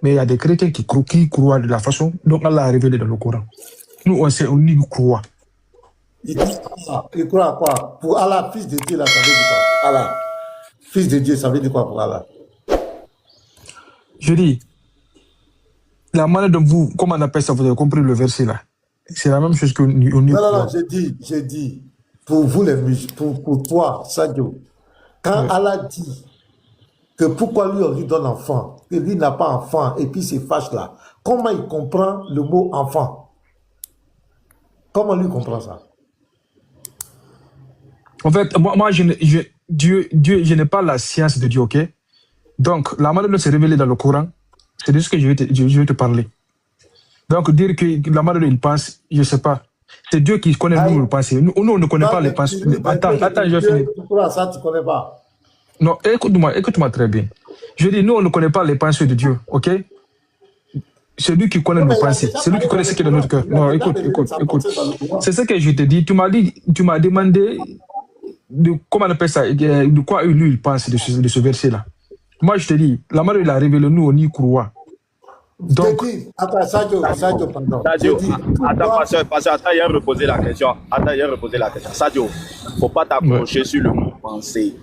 Mais il y a des chrétiens qui croient de la façon dont Allah a révélé dans le Coran. Nous, on y croit. Il croit à quoi? Pour Allah, fils de Dieu, là, ça veut dire quoi? Allah, fils de Dieu, ça veut dire quoi pour Allah? Je dis, la manière dont vous, comment on appelle ça, vous avez compris le verset là. C'est la même chose qu'on y croit. Non, j'ai dit, pour vous les musulmans, pour toi, Sadio, quand Allah dit que pourquoi lui on lui donne enfant, que lui n'a pas enfant, et puis il se fâche là, comment il comprend le mot enfant? Comment lui comprend ça? En fait, moi Dieu, je n'ai pas la science de Dieu, ok? Donc, la manière dont c'est révélé dans le Coran, c'est de ce que je vais te parler. Donc, dire que la manière dont il pense, je ne sais pas. C'est Dieu qui connaît nous le pensée. Nous, on ne connaît pas les pensées. Attends, je vais finir. Ça, tu ne connais pas. Non, écoute-moi très bien. Je dis, nous, on ne connaît pas les pensées de Dieu, ok? C'est lui qui connaît nos pensées. C'est lui qui connaît ce qui est dans notre cœur. Non, écoute. C'est ce que je te dis. Tu m'as demandé de, comment on appelle ça, de quoi lui il pense de ce verset-là. Moi, je te dis, la manière il a révélé, nous, on y croit. Donc, attends, Sadio, pardon. Sadio, attends, attends, il a reposé la question. Sadio, il ne faut pas t'approcher sur le mot penser.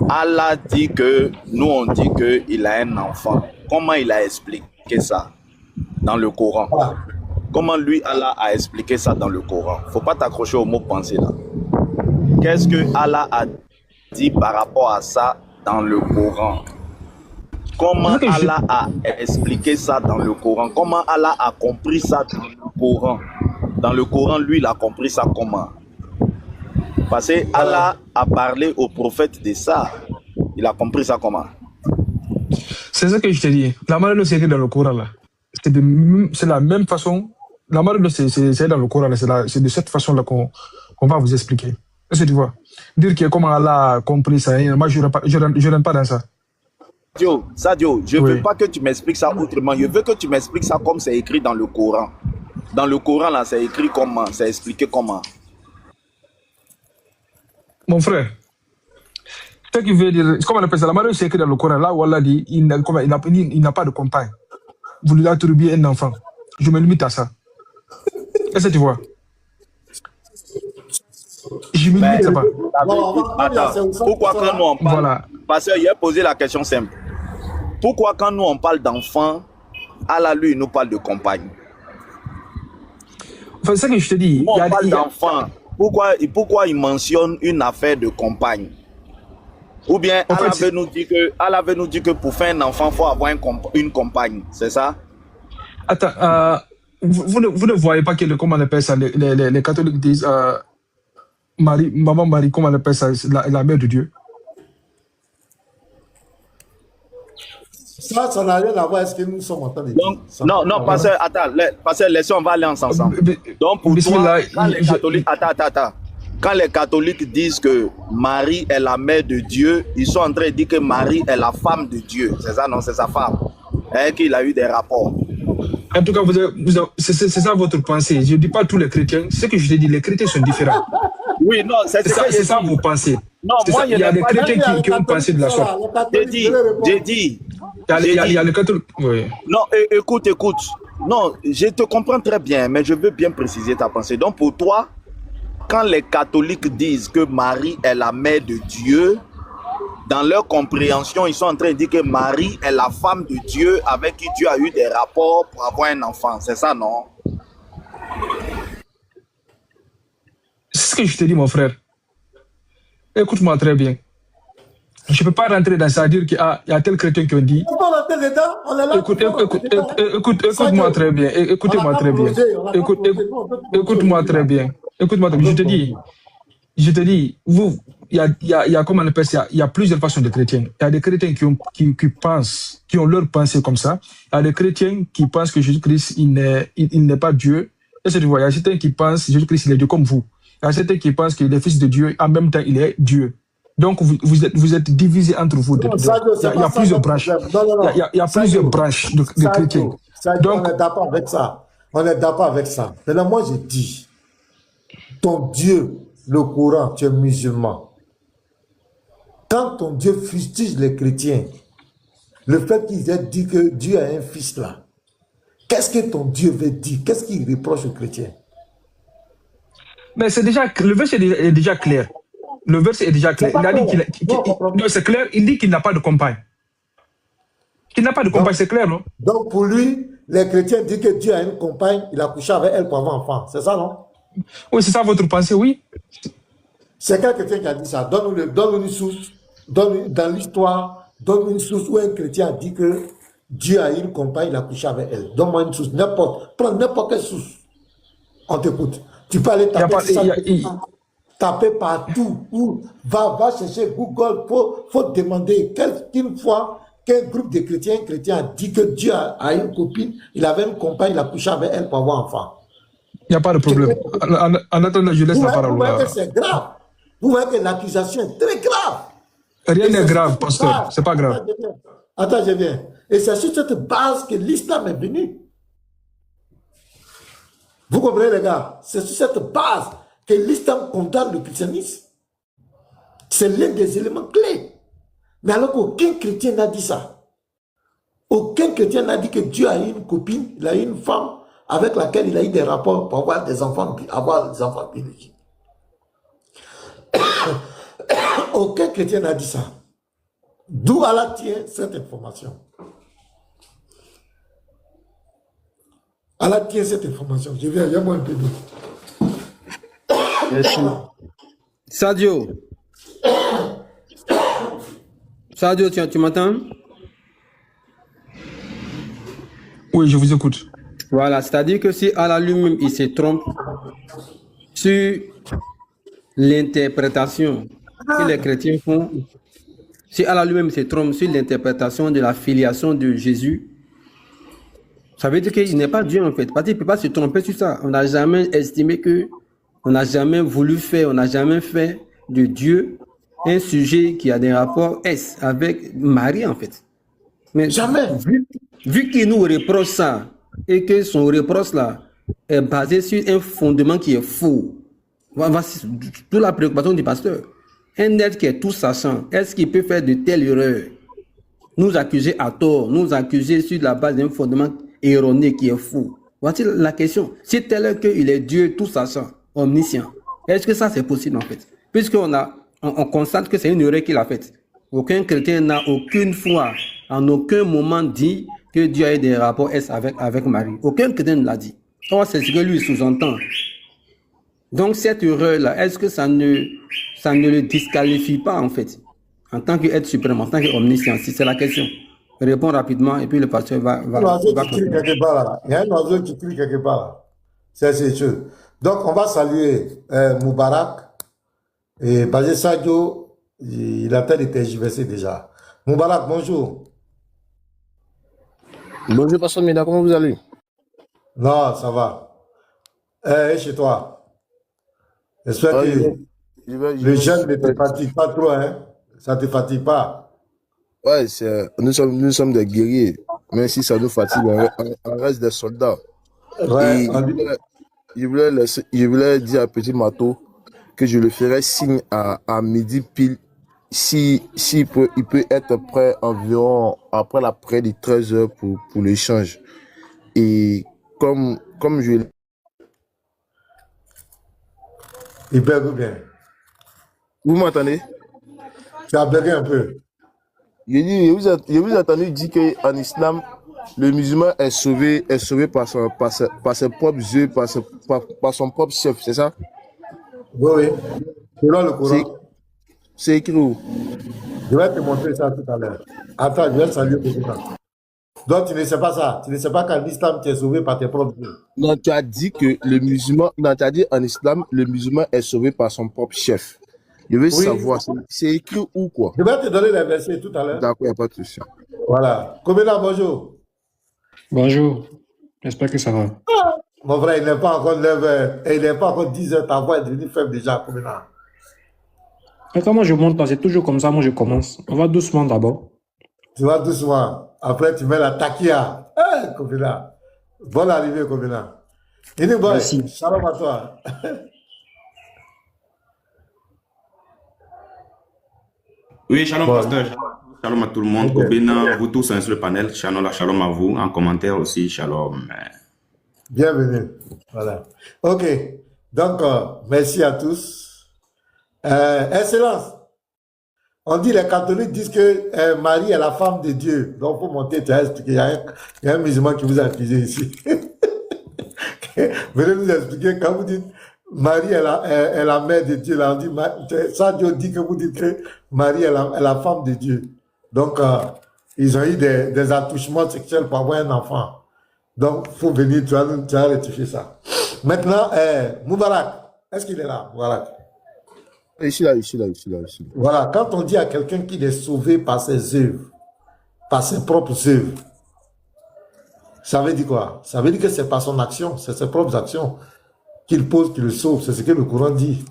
Allah dit que, nous on dit qu'il a un enfant. Comment il a expliqué ça dans le Coran? Comment lui, Allah a expliqué ça dans le Coran? Il ne faut pas t'accrocher au mot penser là. Qu'est-ce que Allah a dit par rapport à ça dans le Coran? Comment Allah a expliqué ça dans le Coran? Comment Allah a compris ça dans le Coran? Dans le Coran, lui, il a compris ça comment? Parce que Allah a parlé au prophète de ça. Il a compris ça comment? C'est ça que je te dis. La manière dont c'est écrit dans le Coran, là, c'est la même façon. La manière dont c'est dans le Coran, c'est de cette façon-là qu'on va vous expliquer. Est-ce que tu vois? Dire que comment Allah a compris ça, moi, je n'aime pas dans ça. Sadio, je ne veux pas que tu m'expliques ça autrement. Je veux que tu m'expliques ça comme c'est écrit dans le Coran. Dans le Coran, là, c'est écrit comment? C'est expliqué comment? Mon frère, ce qui veut dire, comment on appelle ça? La manière dont c'est écrit dans le Coran, là où Allah dit, il n'a pas de compagne. Vous lui attribuez un enfant. Je me limite à ça. Est-ce que tu vois? Je me limite à ça. Attends, pourquoi quand nous on parle, voilà. Parce qu'il a posé la question simple. Pourquoi quand nous on parle d'enfant, Allah lui nous parle de compagne? Enfin, c'est ce que je te dis. On parle d'enfant. Pourquoi il mentionne une affaire de compagne? Ou bien Allah veut nous dire que pour faire un enfant, il faut avoir une compagne. C'est ça? Attends, vous ne voyez pas que, comment on appelle ça, les catholiques disent Maman Marie, comment on appelle ça, la mère de Dieu? Ça n'a rien à voir avec ce que nous sommes en train de dire. Non, pasteur, attends, laissez, on va aller ensemble. Donc pour toi, quand les catholiques disent que Marie est la mère de Dieu, ils sont en train de dire que Marie est la femme de Dieu. C'est ça, non? C'est sa femme. Et qu'il a eu des rapports. En tout cas, c'est ça votre pensée. Je ne dis pas tous les chrétiens. Ce que je te dis, les chrétiens sont différents. Oui, non, c'est ça vos pensées. Non, moi, il y a des chrétiens qui ont pensé de la sorte. J'ai dit. Il y a les catholiques. Oui. Non, écoute. Non, je te comprends très bien, mais je veux bien préciser ta pensée. Donc, pour toi, quand les catholiques disent que Marie est la mère de Dieu, dans leur compréhension, ils sont en train de dire que Marie est la femme de Dieu avec qui Dieu a eu des rapports pour avoir un enfant. C'est ça, non? C'est ce que je te dis, mon frère. Écoute-moi très bien. Je ne peux pas rentrer dans ça, dire qu'il y a tel chrétien qui ont dit. On va rentrer dedans, on est là. Écoute-moi très bien. Écoutez-moi très bien. Écoute-moi très bien. Écoute-moi très bien. Je te dis, vous, il y a comment on appelle ça, il y a plusieurs façons de chrétiens. Il y a des chrétiens qui pensent, qui ont leur pensée comme ça. Il y a des chrétiens qui pensent que Jésus-Christ, il n'est pas Dieu. Et tu vois, il y a certains qui pensent que Jésus-Christ, il est Dieu comme vous. Il y a certains qui pensent qu'il est fils de Dieu, en même temps, il est Dieu. Donc, vous êtes divisés entre vous. Il y a plusieurs branches. Il y a plusieurs branches de chrétiens. Donc, on est d'accord avec ça. On est d'accord avec ça. Maintenant, moi, je dis, ton Dieu, le Coran, tu es musulman. Quand ton Dieu fustige les chrétiens le fait qu'ils aient dit que Dieu a un fils là, qu'est-ce que ton Dieu veut dire? Qu'est-ce qu'il reproche aux chrétiens? Mais c'est déjà, le verset est déjà clair. Le verset est déjà clair. Il a dit non, c'est clair, il dit qu'il n'a pas de compagne. Qu'il n'a pas de compagne, c'est clair, non? Donc pour lui, les chrétiens disent que Dieu a une compagne, il a couché avec elle pour avoir un enfant. C'est ça, non? Oui, c'est ça votre pensée, oui. C'est quel chrétien qui a dit ça? Donne une source, dans l'histoire, donne une source où un chrétien a dit que Dieu a une compagne, il a couché avec elle. Donne-moi une source, prends n'importe quelle source. On t'écoute. Tu peux aller taper partout. Ou va chercher Google. Faut demander qu'une fois qu'un groupe de chrétiens, un chrétien a dit que Dieu a une copine, il avait une compagne, il a couché avec elle pour avoir un enfant. Il n'y a pas de problème. En attendant, je laisse la parole. Vous voyez que c'est grave. Vous voyez que l'accusation est très grave. Rien n'est grave, pasteur. C'est pas grave. Attends, je viens. Et c'est sur cette base que l'islam est venu. Vous comprenez, les gars? C'est sur cette base que l'islam condamne le christianisme. C'est l'un des éléments clés. Mais alors qu'aucun chrétien n'a dit ça. Aucun chrétien n'a dit que Dieu a une copine, il a une femme avec laquelle il a eu des rapports pour avoir des enfants biologiques. Aucun chrétien n'a dit ça. D'où Allah tient cette information. Allah tient cette information. Je viens, moi un peu d'eau. Merci. Sadio, tu m'entends? Oui, je vous écoute. Voilà, c'est-à-dire que si Allah lui-même, il se trompe sur l'interprétation que les chrétiens font, si Allah lui-même se trompe sur l'interprétation de la filiation de Jésus, ça veut dire qu'il n'est pas Dieu en fait. Parce qu'il ne peut pas se tromper sur ça. On n'a jamais estimé que, on n'a jamais voulu faire, on n'a jamais fait de Dieu un sujet qui a des rapports S avec Marie en fait. Mais jamais. Vu qu'il nous reproche ça et que son reproche là est basé sur un fondement qui est faux, voici toute la préoccupation du pasteur. Un être qui est tout sachant, est-ce qu'il peut faire de telles erreurs? Nous accuser à tort, nous accuser sur la base d'un fondement erroné qui est faux. Voici la question. Si tel est qu'il est Dieu tout sachant, omniscient, est-ce que ça c'est possible en fait? Puisqu'on constate que c'est une erreur qu'il a faite. Aucun chrétien n'a aucune fois, en aucun moment dit que Dieu a eu des rapports S avec Marie. Aucun chrétien ne l'a dit. Or, c'est ce que lui sous-entend. Donc, cette erreur-là, est-ce que ça ne le disqualifie pas, en fait, en tant qu'être suprême, en tant qu'omniscient? Si c'est la question. Réponds rapidement et puis le pasteur va Il y a un oiseau qui crie quelque part là. Il y a un oiseau qui crie quelque part là. C'est sûr. Donc, on va saluer Moubarak. Et Basé Sadio, il a peut-être été JVC déjà. Moubarak, bonjour. Bonjour, Pasteur Mida, comment vous allez? Non, ça va. Et chez toi? J'espère que le jeûne ne te fatigue pas trop, hein? Ça ne te fatigue pas? Ouais, nous sommes des guerriers. Même si ça nous fatigue, on reste des soldats. Ouais, je voulais dire à Petit Mato que je le ferai signe à midi pile il peut être prêt environ après la près de 13 heures pour l'échange. Et comme je... Il bug bien. Vous m'entendez? Tu as bugué un peu. Je vous ai entendu dire qu'en islam, le musulman est sauvé par ses propres yeux, par son propre chef, c'est ça? Oui. Selon le Coran. C'est écrit où? Je vais te montrer ça tout à l'heure. Attends, je vais saluer tout ça. Donc, tu ne sais pas ça. Tu ne sais pas qu'en islam, tu es sauvé par tes propres yeux. Non, tu as dit que le musulman... Non, tu as dit en islam, le musulman est sauvé par son propre chef. Je veux savoir, c'est écrit où quoi? Je vais te donner les versets tout à l'heure. D'accord, il n'y a pas de souci. Voilà. Komena, bonjour. Bonjour. J'espère que ça va. Mon frère, il n'est pas encore 9h et il n'est pas encore 10h. Ta voix est devenue faible déjà, Komena. Et comment je monte là, c'est toujours comme ça, moi je commence. On va doucement d'abord. Tu vas doucement. Après, tu mets la takia. Hey, Komena. Bonne arrivée, Komena. Merci. Shalom à toi. Oui, shalom, pasteur. Shalom à tout le monde. Ok. Obéna, vous tous hein, sur le panel. Shalom à vous. En commentaire aussi, shalom. Bienvenue. Voilà. Ok. Donc, merci à tous. Excellence. On dit, les catholiques disent que Marie est la femme de Dieu. Donc, pour monter, tu as expliqué. Il y a un musulman qui vous a accusé ici. Venez nous expliquer quand vous dites Marie est la mère de Dieu. Là, on dit, ça, Dieu dit que vous dites que Marie est la femme de Dieu. Donc, ils ont eu des attouchements sexuels pour avoir un enfant. Donc, il faut venir, tu vas rectifier ça. Maintenant, Moubarak, est-ce qu'il est là, Moubarak? Ici là. Voilà, quand on dit à quelqu'un qu'il est sauvé par ses œuvres, par ses propres œuvres, ça veut dire quoi? Ça veut dire que c'est par son action, c'est ses propres actions qu'il pose, qu'il le sauve. C'est ce que le Coran dit.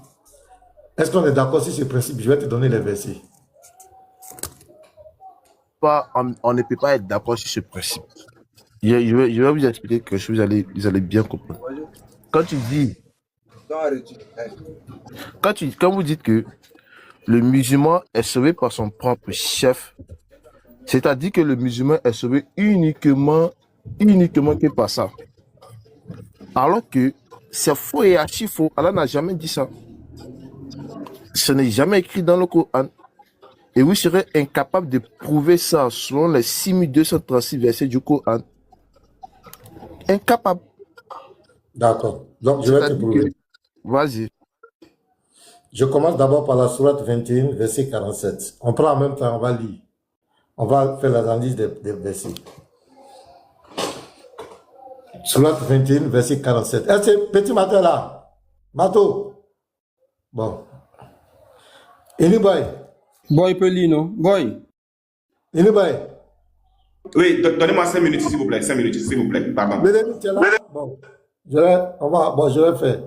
Est-ce qu'on est d'accord sur ce principe? Je vais te donner les versets. On ne peut pas être d'accord sur ce principe. Je vais vous expliquer quelque chose, vous allez bien comprendre. Quand tu dis, quand vous dites que le musulman est sauvé par son propre chef, c'est-à-dire que le musulman est sauvé uniquement que par ça. Alors que c'est faux et archi faux. Allah n'a jamais dit ça. Ce n'est jamais écrit dans le Coran. Et vous serez incapable de prouver ça selon les 6236 versets du Coran. Incapable. D'accord. Donc, je vais te prouver. Vas-y. Je commence d'abord par la sourate 21, verset 47. On prend en même temps, on va lire. On va faire l'analyse des versets. Sourate 21, verset 47. Est-ce que petit Mato est là? Mato? Bon. Anyboy? Boy, peut lire, non? Boy. Anyboy? Oui, donnez-moi 5 minutes, s'il vous plaît. 5 minutes, s'il vous plaît. Pardon. Bénédicte, tu es là? Bon. Je vais faire.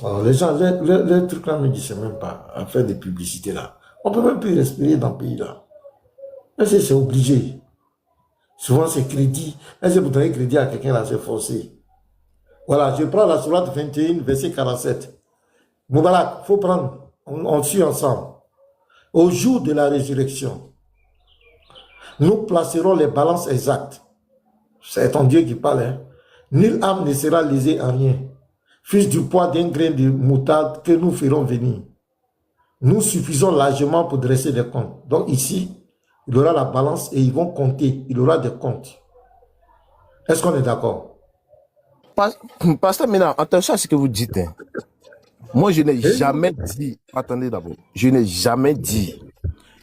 Oh, les gens, le truc là me dit, c'est même pas à faire des publicités là. On peut même plus respirer dans le pays là. Est-ce que c'est obligé? Souvent c'est crédit. Est-ce que vous donnez crédit à quelqu'un là, c'est forcé? Voilà, je prends la sourate 21, verset 47. Moubarak, faut prendre, on suit ensemble. Au jour de la résurrection, nous placerons les balances exactes. C'est ton Dieu qui parle, hein? Nulle âme ne sera lésée en rien. Fût du poids d'un grain de moutarde que nous ferons venir. Nous suffisons largement pour dresser des comptes. Donc ici, il y aura la balance et ils vont compter. Il y aura des comptes. Est-ce qu'on est d'accord? Pasteur Mina, attention à ce que vous dites. Hein. Moi, je n'ai jamais dit, attendez d'abord, je n'ai jamais dit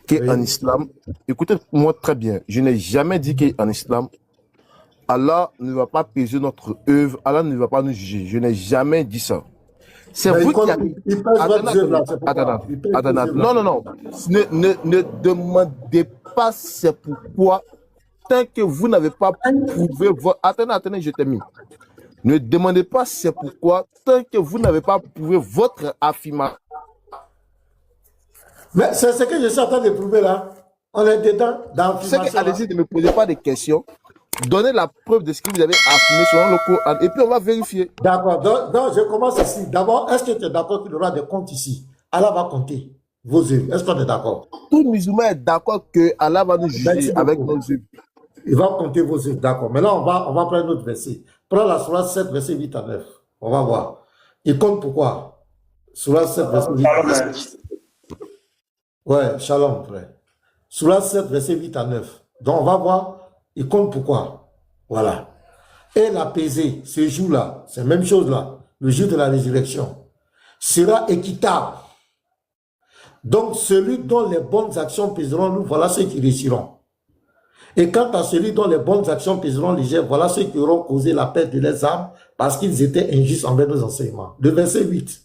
qu'en islam, écoutez-moi très bien, je n'ai jamais dit qu'en islam, Allah ne va pas peser notre œuvre, Allah ne va pas nous juger. Je n'ai jamais dit ça. C'est vous qui avez... Attends. Non. Ne demandez pas c'est pourquoi, tant que vous n'avez pas prouvé votre... Attendez, je termine. Ne demandez pas c'est pourquoi, tant que vous n'avez pas prouvé votre affirmation. Mais c'est ce que je suis en train de prouver là. On est dedans, dans l'affirmation. Allez-y, ne me posez pas de questions. Donnez la preuve de ce que vous avez affirmé selon le Coran et puis on va vérifier. D'accord. Donc, je commence ici. D'abord, est-ce que tu es d'accord qu'il y aura des comptes ici? Allah va compter vos œuvres. Est-ce qu'on est d'accord? Tout musulman est d'accord que Allah va nous juger avec nos œuvres. Il va compter vos œuvres, d'accord. Mais là, on va prendre notre verset. Prends la sourate 7, verset 8 à 9. On va voir. Il compte pourquoi? Sourate 7, verset 8 à 9. Ouais, shalom, frère. Sourate 7, verset 8 à 9. Donc, on va voir. Il compte pourquoi? Voilà. Et l'apaisé, ce jour-là, c'est la même chose là, le jour de la résurrection, sera équitable. Donc, celui dont les bonnes actions pèseront lourd, voilà ceux qui réussiront. Et quant à celui dont les bonnes actions pèseront légères, voilà ceux qui auront causé la perte de leurs âmes parce qu'ils étaient injustes envers nos enseignements. Le verset 8.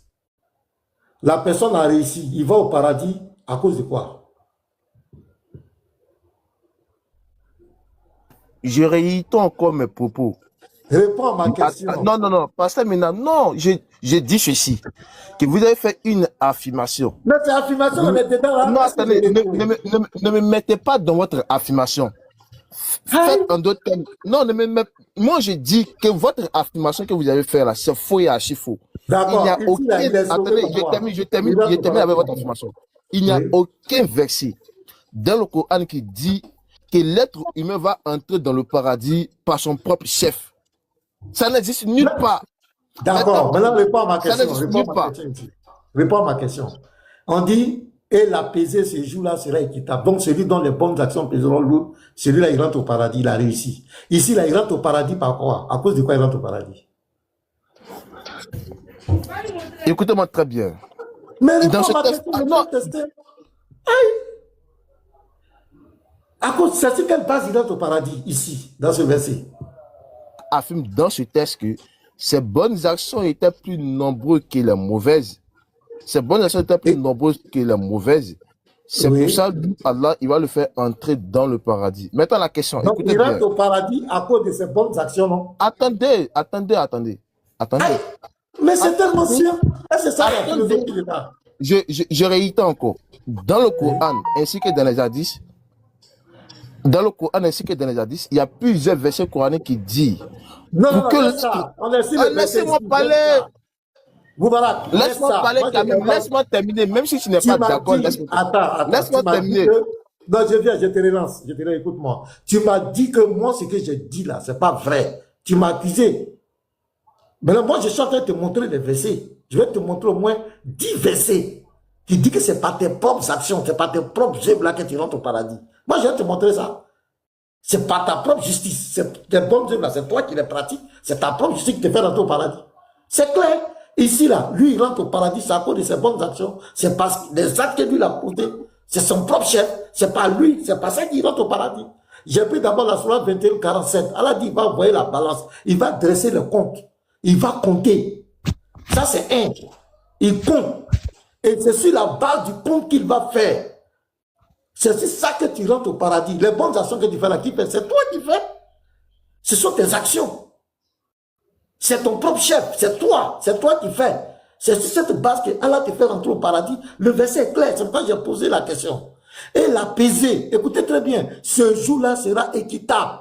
La personne a réussi, il va au paradis à cause de quoi? Je réitère encore mes propos. Réponds à ma question. Non, pasteur Mina, non, j'ai dit ceci, que vous avez fait une affirmation. Mais c'est affirmation, on est dedans là. Non, attendez, ne me mettez pas dans votre affirmation. Faites en d'autres termes. Non, moi je dis que votre affirmation que vous avez fait là, c'est faux et archi faux. D'accord. Il n'y a aucun... Attendez, je termine avec votre affirmation. Il n'y a aucun verset dans le Coran qui dit que l'être humain va entrer dans le paradis par son propre chef. Ça n'existe nulle part. D'accord, maintenant réponds à ma Ça question. n'existe nulle part. Réponds à ma question. On dit, et l'apaiser ce jour-là sera équitable. Donc celui dont les bonnes actions pèseront lourd, celui-là il rentre au paradis, il a réussi. Ici, là, il rentre au paradis par quoi? À cause de quoi il rentre au paradis? Écoutez-moi très bien. Mais réponds Dans ce à ma texte, question, je vais tester. À cause, c'est sur quelle base il rentre au paradis, ici, dans ce verset? affirme dans ce texte que ses bonnes actions étaient plus nombreuses que les mauvaises. Ses bonnes actions étaient plus nombreuses que les mauvaises. C'est pour ça que Allah, il va le faire entrer dans le paradis. Maintenant, la question, donc, écoutez il rentre bien. au paradis à cause de ses bonnes actions, non? Attendez. Mais c'est tellement sûr. C'est ça la philosophie de là. Je réitère encore. Dans le Coran, ainsi que dans les hadiths, il y a plusieurs versets coraniques qui disent Non, laisse ça. laissez-moi parler. Laisse-moi parler, Camille. Laisse-moi terminer. Même si tu n'es pas d'accord, laisse-moi terminer. Non, je te relance. Écoute-moi. Tu m'as dit que moi, ce que j'ai dit là, c'est pas vrai. Tu m'as accusé. Mais là, moi, je suis en train de te montrer des versets. Je vais te montrer au moins 10 versets qui disent que c'est pas tes propres actions, c'est pas tes propres œuvres là que tu rentres au paradis. Moi, je vais te montrer ça. C'est pas ta propre justice. C'est tes bonnes œuvres là, c'est toi qui les pratiques. C'est ta propre justice qui te fait rentrer au paradis. C'est clair. Ici, là, lui, il rentre au paradis, c'est à cause de ses bonnes actions. C'est parce que les actes que lui a posés, c'est son propre chef. C'est pas lui, c'est pas ça qu'il rentre au paradis. J'ai pris d'abord la sourate 21, 47. Allah dit, il va envoyer la balance. Il va dresser le compte. Il va compter. Ça, c'est un. Il compte. Et c'est sur la base du compte qu'il va faire. C'est ça que tu rentres au paradis. Les bonnes actions que tu fais là, qui fait, c'est toi qui fais. Ce sont tes actions. C'est ton propre chef, c'est toi qui fais. C'est sur cette base que Allah te fait rentrer au paradis. Le verset est clair, c'est pourquoi j'ai posé la question. Et l'apaiser, écoutez très bien, ce jour-là sera équitable.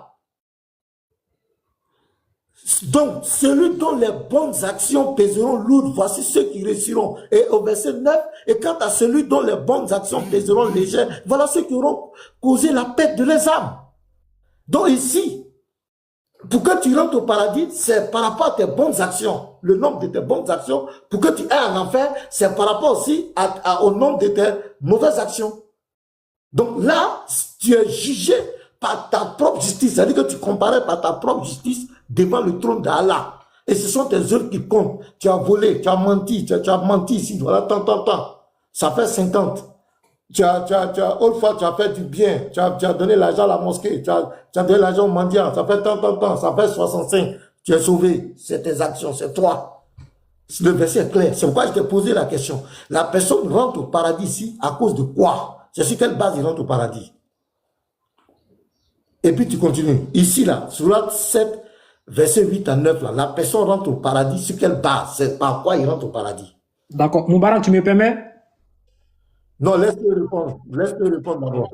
Donc, celui dont les bonnes actions pèseront lourd, voici ceux qui réussiront. Et au verset 9, et quant à celui dont les bonnes actions pèseront légères, voilà ceux qui auront causé la perte de leurs âmes. Donc ici, pour que tu rentres au paradis, c'est par rapport à tes bonnes actions. Le nombre de tes bonnes actions. Pour que tu aies un enfer, c'est par rapport aussi au nombre de tes mauvaises actions. Donc là, tu es jugé par ta propre justice. C'est-à-dire que tu comparais par ta propre justice devant le trône d'Allah. Et ce sont tes œuvres qui comptent. Tu as volé, tu as menti, tu as menti ici. Voilà, tant. Ça fait 50. Tu as fait du bien, tu as donné l'argent à la mosquée, tu as donné l'argent au mendiant, ça fait tant, ça fait 65, tu es sauvé, c'est tes actions, c'est toi. Le verset est clair, c'est pourquoi je t'ai posé la question. La personne rentre au paradis ici à cause de quoi? C'est sur quelle base il rentre au paradis? Et puis tu continues. Ici là, sourate 7, verset 8 à 9, là, la personne rentre au paradis sur quelle base? C'est par quoi il rentre au paradis? D'accord. Moubarak, tu me permets? Non, laisse-le répondre. Laisse-le répondre d'abord.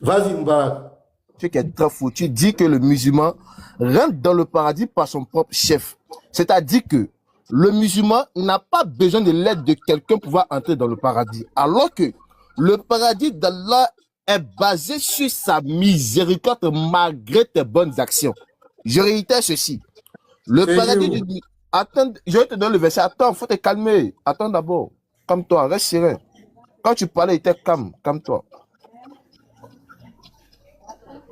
Vas-y, Moubarak. Tu es très fou. Tu dis que le musulman rentre dans le paradis par son propre chef. C'est-à-dire que le musulman n'a pas besoin de l'aide de quelqu'un pour pouvoir entrer dans le paradis. Alors que le paradis d'Allah est basé sur sa miséricorde malgré tes bonnes actions. Je réitère ceci. Le paradis du... Attends, je vais te donner le verset. Attends, il faut te calmer. Attends d'abord. Calme-toi, reste serein. Quand tu parlais, il était calme. Calme-toi.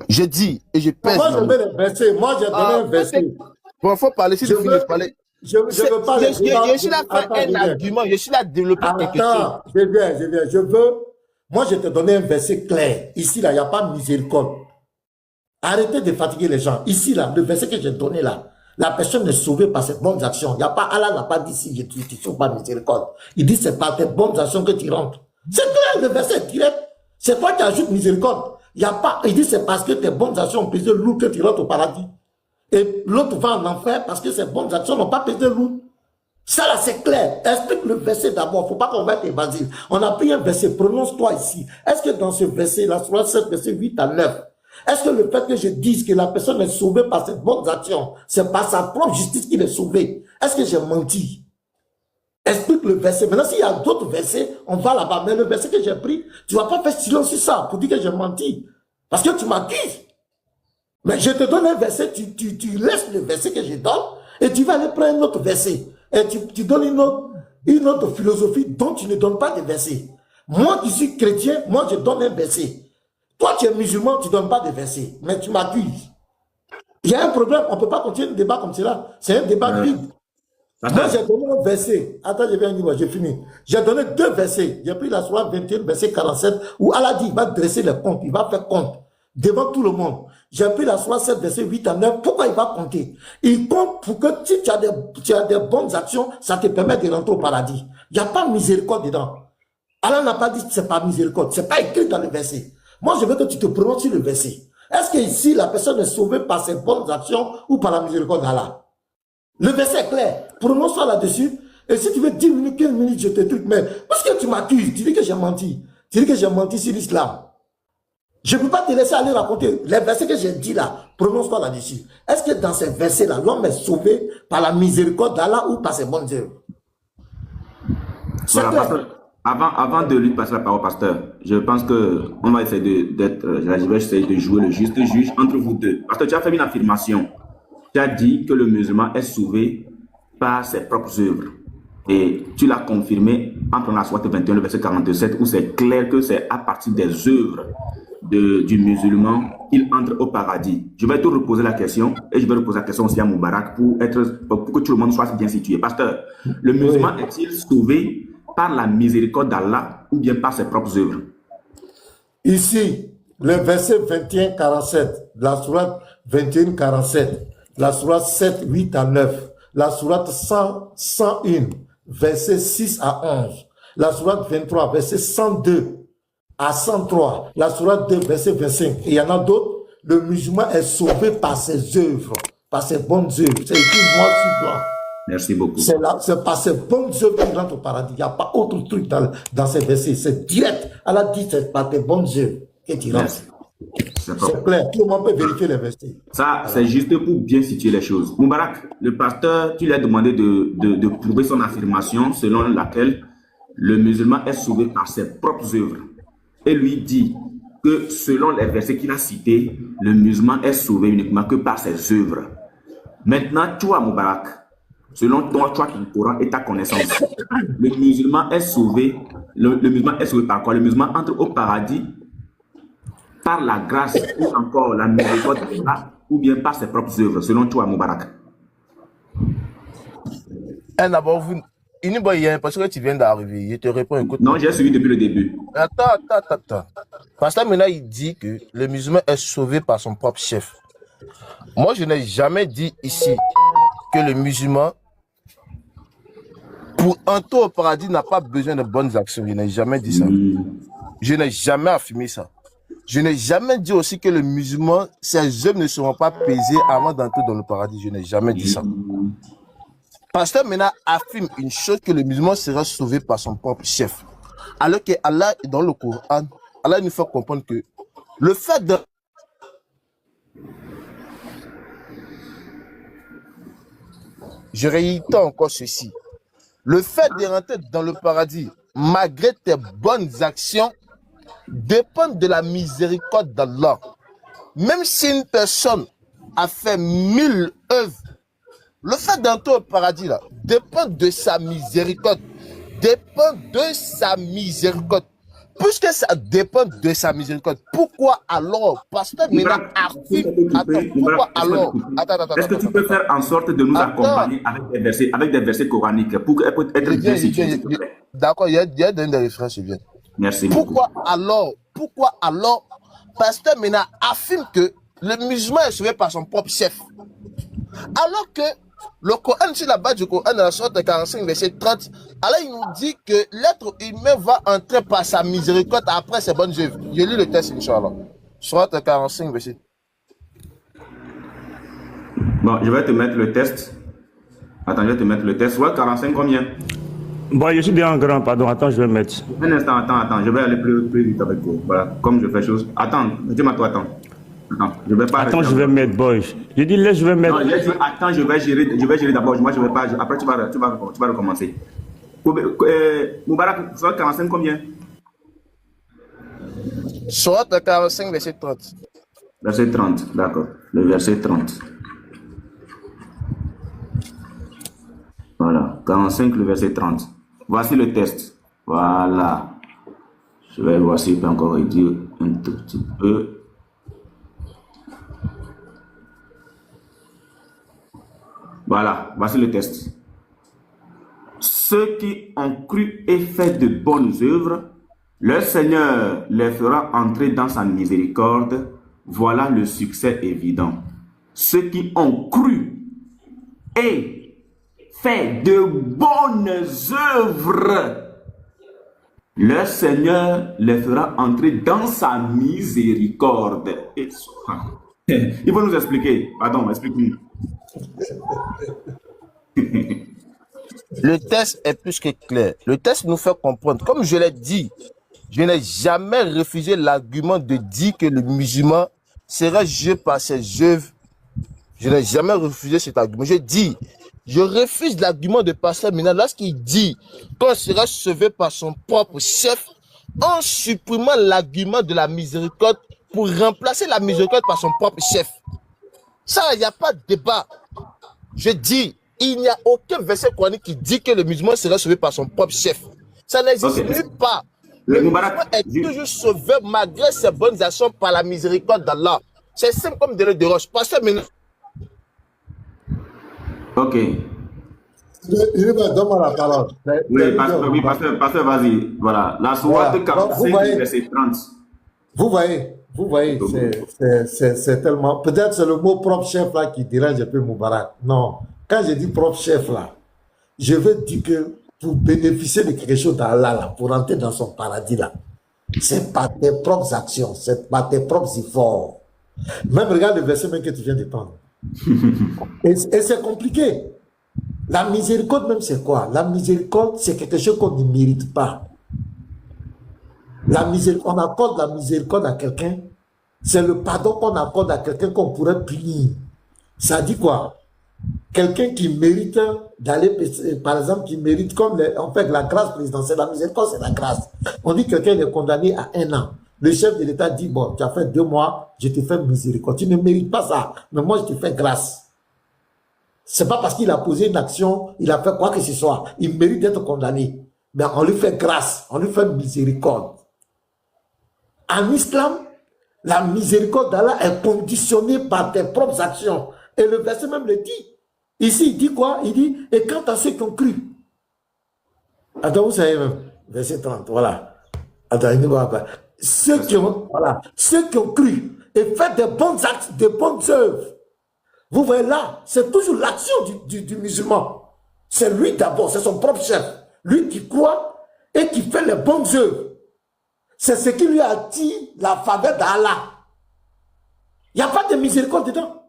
Je dis et je pèse. Moi, je mets le verset. Moi, j'ai donné un verset. Bon, il faut parler. Si tu finis de parler. Je veux pas... Je suis là faire un argument. Je suis là à développer quelque chose. Attends, je viens. Je veux... Moi, je te donné un verset clair. Ici, là, il n'y a pas de miséricorde. Arrêtez de fatiguer les gens. Ici, là, le verset que j'ai donné là, la personne est sauvée par ses bonnes actions. Il y a pas, Allah n'a pas dit si je ne sauve pas miséricorde. Il dit c'est par tes bonnes actions que tu rentres. C'est clair, le verset est direct. C'est toi qui ajoutes miséricorde. Il y a pas, il dit c'est parce que tes bonnes actions ont pesé lourd que tu rentres au paradis. Et l'autre va en enfer parce que ses bonnes actions n'ont pas pesé lourd. Ça là c'est clair. Explique le verset d'abord. Faut pas qu'on va être évasif. On a pris un verset. Prononce-toi ici. Est-ce que dans ce verset, la sourate 7, verset 8 à 9, est-ce que le fait que je dise que la personne est sauvée par ses bonnes actions, c'est par sa propre justice qu'il est sauvé? Est-ce que j'ai menti? Explique le verset. Maintenant, s'il y a d'autres versets, on va là-bas. Mais le verset que j'ai pris, tu ne vas pas faire silence sur ça pour dire que j'ai menti. Parce que tu m'accuses. Mais je te donne un verset, tu laisses le verset que je donne et tu vas aller prendre un autre verset. Et tu donnes une autre philosophie dont tu ne donnes pas de verset. Moi qui suis chrétien, moi je donne un verset. Toi tu es musulman, tu ne donnes pas de verset. Mais tu m'accuses. Il y a un problème, on ne peut pas continuer un débat comme cela. C'est un débat vide. Moi j'ai donné un verset. Attends, je viens dire, j'ai fini. J'ai donné 2 versets. J'ai pris la sourate 21, verset 47, où Allah dit, il va dresser les comptes, il va faire compte devant tout le monde. J'ai pris la sourate 7, verset 8 à 9. Pourquoi il va compter? Il compte pour que si tu as des bonnes actions, ça te permet de rentrer au paradis. Il n'y a pas miséricorde dedans. Allah n'a pas dit que ce n'est pas miséricorde. Ce n'est pas écrit dans le verset. Moi, je veux que tu te prononces sur le verset. Est-ce que ici, la personne est sauvée par ses bonnes actions ou par la miséricorde d'Allah? Le verset est clair. Prononce-toi là-dessus. Et si tu veux 10 minutes, 15 minutes, je te truc. Mais parce que tu m'accuses, tu dis que j'ai menti. Tu dis que j'ai menti sur l'islam. Je ne peux pas te laisser aller raconter les versets que j'ai dit là. Prononce-toi là-dessus. Est-ce que dans ces versets-là, l'homme est sauvé par la miséricorde d'Allah ou par ses bonnes œuvres? Voilà, pasteur, avant de lui passer la parole, pasteur, je pense qu'on va essayer je vais essayer de jouer le juste juge entre vous deux. Pasteur, tu as fait une affirmation. Tu as dit que le musulman est sauvé par ses propres œuvres. Et tu l'as confirmé en prenant la sourate 21, le verset 47, où c'est clair que c'est à partir des œuvres du musulman qu'il entre au paradis. Je vais te reposer la question et je vais reposer la question aussi à Moubarak pour que tout le monde soit bien situé. Pasteur, le musulman est-il sauvé par la miséricorde d'Allah ou bien par ses propres œuvres? Ici, le verset 21-47, la sourate 21-47, la sourate 7, 8 à 9, la sourate 101, verset 6 à 11, la sourate 23, verset 102 à 103, la sourate 2, verset 25. Et il y en a d'autres. Le musulman est sauvé par ses œuvres, par ses bonnes œuvres. C'est écrit noir sur blanc. Merci beaucoup. C'est par ses bonnes œuvres qu'il rentre au paradis. Il n'y a pas autre truc dans ces versets. C'est direct. Allah dit c'est par tes bonnes œuvres que tu rentres. C'est clair. Tout le monde peut vérifier les versets. Ça, c'est juste pour bien situer les choses. Moubarak, le pasteur, tu lui as demandé de prouver son affirmation selon laquelle le musulman est sauvé par ses propres œuvres. Et lui dit que selon les versets qu'il a cités, le musulman est sauvé uniquement que par ses œuvres. Maintenant, toi, Moubarak, selon toi, ton Coran et ta connaissance, le musulman est sauvé. Le musulman est sauvé par quoi? Le musulman entre au paradis par la grâce ou encore la miséricorde d'Allah ou bien par ses propres œuvres, selon toi, Moubarak? D'abord, Iniboy, il y a l'impression que tu viens d'arriver. Je te réponds, écoute. Non, j'ai suivi depuis le début. Attends. Parce que maintenant, il dit que le musulman est sauvé par son propre chef. Moi, je n'ai jamais dit ici que le musulman, pour entrer au paradis, n'a pas besoin de bonnes actions. Je n'ai jamais dit ça. Je n'ai jamais affirmé ça. Je n'ai jamais dit aussi que le musulman, ses œuvres ne seront pas pesées avant d'entrer dans le paradis. Je n'ai jamais dit ça. Pasteur Mena affirme une chose, que le musulman sera sauvé par son propre chef. Alors que Allah, dans le Coran, Allah nous fait comprendre que le fait de... Je réitère encore ceci. Le fait de rentrer dans le paradis, malgré tes bonnes actions, dépend de la miséricorde d'Allah. Même si une personne a fait 1000 œuvres, le fait d'entrer au paradis là, dépend de sa miséricorde. Puisque ça dépend de sa miséricorde, pourquoi alors, pasteur Mena affirme, pourquoi alors, est-ce que tu peux faire en sorte de nous accompagner avec des versets coraniques pour être bien situé? D'accord, il y a des références, je viens. Merci. Pourquoi alors, pasteur Mena affirme que le musulman est sauvé par son propre chef, alors que le Coran, sur la base du Coran, dans la sourate 45, verset 30, Allah il nous dit que l'être humain va entrer par sa miséricorde après ses bonnes œuvres. Je lis le texte, Inch'Allah. Sourate 45, verset. Bon, je vais te mettre le test. Attends, je vais te mettre le test. Sourate 45, combien? Bon, je suis bien en grand, pardon. Attends, je vais mettre. Un instant, attends. Je vais aller plus vite avec vous. Voilà, comme je fais chose. Attends, dis-moi toi, attends. Je vais pas. Attends, je vais mettre, boy. Je dis, laisse, je vais mettre. Non, j'ai dit, attends, je vais gérer d'abord. Moi, je vais pas. Après, tu vas recommencer. Moubarak, Surat 45 combien? Surat 45, verset 30. Verset 30, d'accord. Le verset 30. Voilà, 45, le verset 30. Voici le test. Voilà. Je vais voir s'il peut encore réduire un tout petit peu. Voilà, voici le test. Ceux qui ont cru et fait de bonnes œuvres, le Seigneur les fera entrer dans sa miséricorde. Voilà le succès évident. Ceux qui ont cru et fait de bonnes œuvres, le Seigneur les fera entrer dans sa miséricorde. Et... il faut nous expliquer. Pardon, explique-nous. Le test est plus que clair. Le test nous fait comprendre. Comme je l'ai dit, je n'ai jamais refusé l'argument de dire que le musulman sera jugé par ses œuvres. Je n'ai jamais refusé cet argument. Je dis, je refuse l'argument de Pasteur Mina lorsqu'il dit qu'on sera sauvé par son propre chef en supprimant l'argument de la miséricorde pour remplacer la miséricorde par son propre chef. Ça, il n'y a pas de débat. Je dis, il n'y a aucun verset coranique qui dit que le musulman sera sauvé par son propre chef. Ça n'existe nulle part. Le musulman est toujours sauvé malgré ses bonnes actions par la miséricorde d'Allah. C'est simple comme de l'eau de roche. Pasteur Mina. Ok. Donne-moi la parole. Oui, pasteur, vas-y. Voilà. La sourate 45, verset 30. Vous voyez, c'est tellement... Peut-être c'est le mot propre chef là qui dérange un peu Moubarak. Non, quand je dis propre chef là, je veux dire que pour bénéficier de quelque chose d'Allah là, pour entrer dans son paradis là, c'est pas tes propres actions, c'est pas tes propres efforts. Même regarde le verset même que tu viens de prendre. Et c'est compliqué. La miséricorde même c'est quoi? La miséricorde c'est quelque chose qu'on ne mérite pas. On accorde la miséricorde à quelqu'un, c'est le pardon qu'on accorde à quelqu'un qu'on pourrait punir. Ça dit quoi? Quelqu'un qui mérite d'aller, par exemple, qui mérite, comme on fait la grâce présidentielle, la miséricorde c'est la grâce. On dit que quelqu'un est condamné à 1 an. Le chef de l'État dit, bon, tu as fait 2 mois, je te fais miséricorde. Tu ne mérites pas ça, mais moi je te fais grâce. C'est pas parce qu'il a posé une action, il a fait quoi que ce soit, il mérite d'être condamné. Mais on lui fait grâce, on lui fait miséricorde. En islam, la miséricorde d'Allah est conditionnée par tes propres actions. Et le verset même le dit. Ici, il dit quoi? Il dit, et quant à ceux qui ont cru. Attends, vous savez même, verset 30, voilà. Attends, il ne va pas. Ceux qui ont cru et fait de bons actes, de bonnes œuvres. Vous voyez là, c'est toujours l'action du musulman. C'est lui d'abord, c'est son propre chef. Lui qui croit et qui fait les bonnes œuvres. C'est ce qui lui attire la faveur d'Allah. Il n'y a pas de miséricorde dedans.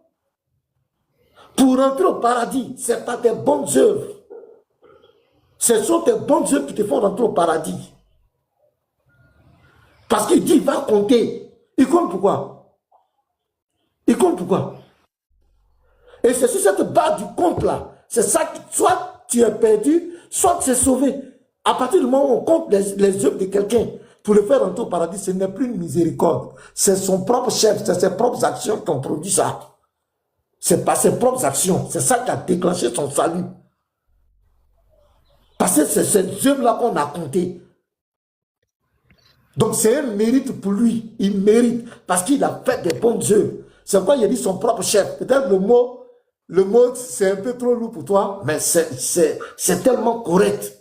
Pour entrer au paradis, ce n'est pas tes bonnes œuvres. Ce sont tes bonnes œuvres qui te font rentrer au paradis. Parce qu'il dit, il va compter. Il compte pourquoi? Il compte pourquoi? Et c'est sur cette barre du compte là. C'est ça que soit tu es perdu, soit tu es sauvé. À partir du moment où on compte les œuvres de quelqu'un, pour le faire rentrer au paradis, ce n'est plus une miséricorde. C'est son propre chef, c'est ses propres actions qui ont produit ça. C'est pas ses propres actions. C'est ça qui a déclenché son salut. Parce que c'est ces œuvres-là qu'on a comptées. Donc c'est un mérite pour lui. Il mérite parce qu'il a fait des bonnes œuvres. C'est pourquoi il a dit son propre chef. Peut-être le mot c'est un peu trop lourd pour toi, mais c'est tellement correct.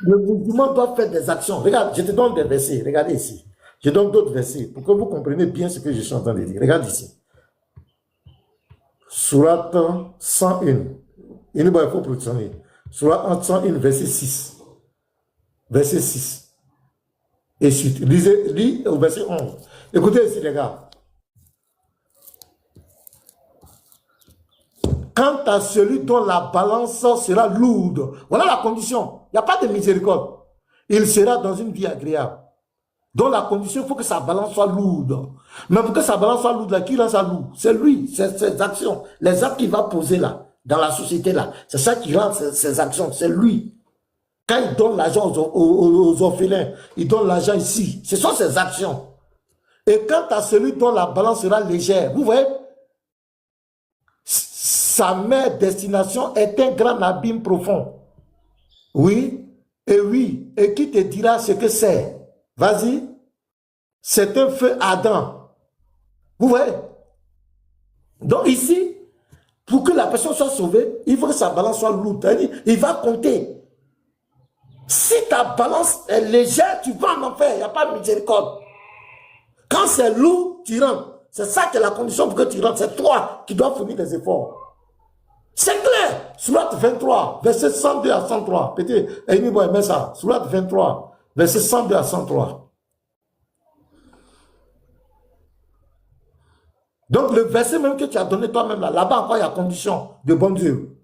Le musulman doit faire des actions. Regarde, je te donne des versets. Regardez ici. Je donne d'autres versets pour que vous compreniez bien ce que je suis en train de dire. Regarde ici. Sourate 101. Il ne faut plus de Sourate 101, verset 6. Verset 6. Et suite. Lis au verset 11. Écoutez ici, les gars. Quant à celui dont la balance sera lourde, voilà la condition. Il n'y a pas de miséricorde. Il sera dans une vie agréable. Donc la condition, il faut que sa balance soit lourde. Mais pour que sa balance soit lourde, qui rend ça lourd? C'est lui, c'est ses actions, les actes qu'il va poser là. dans la société là. C'est ça qui rend ses actions, c'est lui. Quand il donne l'argent aux orphelins, il donne l'argent ici. Ce sont ses actions. Et quant à celui dont la balance sera légère, vous voyez, sa mère destination est un grand abîme profond. Oui, et qui te dira ce que c'est? Vas-y. C'est un feu ardent. Vous voyez? Donc ici, pour que la personne soit sauvée, il faut que sa balance soit lourde. Il va compter. Si ta balance est légère, tu vas en enfer. Il n'y a pas de miséricorde. Quand c'est lourd, tu rentres. C'est ça qui est la condition pour que tu rentres. C'est toi qui dois fournir des efforts. C'est clair. Sourate 23, verset 102 à 103. Peut-être, Amy met ça. Sourate 23, verset 102 à 103. Donc le verset même que tu as donné toi-même là-bas encore il y a condition de bon Dieu.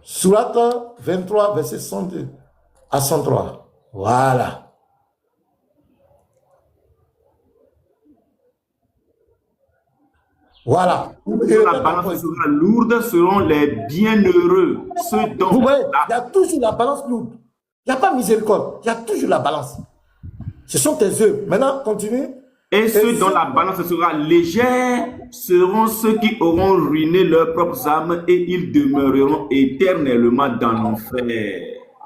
Sourate 23, verset 102 à 103. Voilà. Voilà. La balance sera lourde seront les bienheureux. Ceux dont vous voyez, il y a toujours la balance lourde. Il n'y a pas miséricorde. Il y a toujours la balance. Ce sont tes œuvres. Maintenant, continue. Et ceux dont la balance sera légère seront ceux qui auront ruiné leurs propres âmes et ils demeureront éternellement dans l'enfer.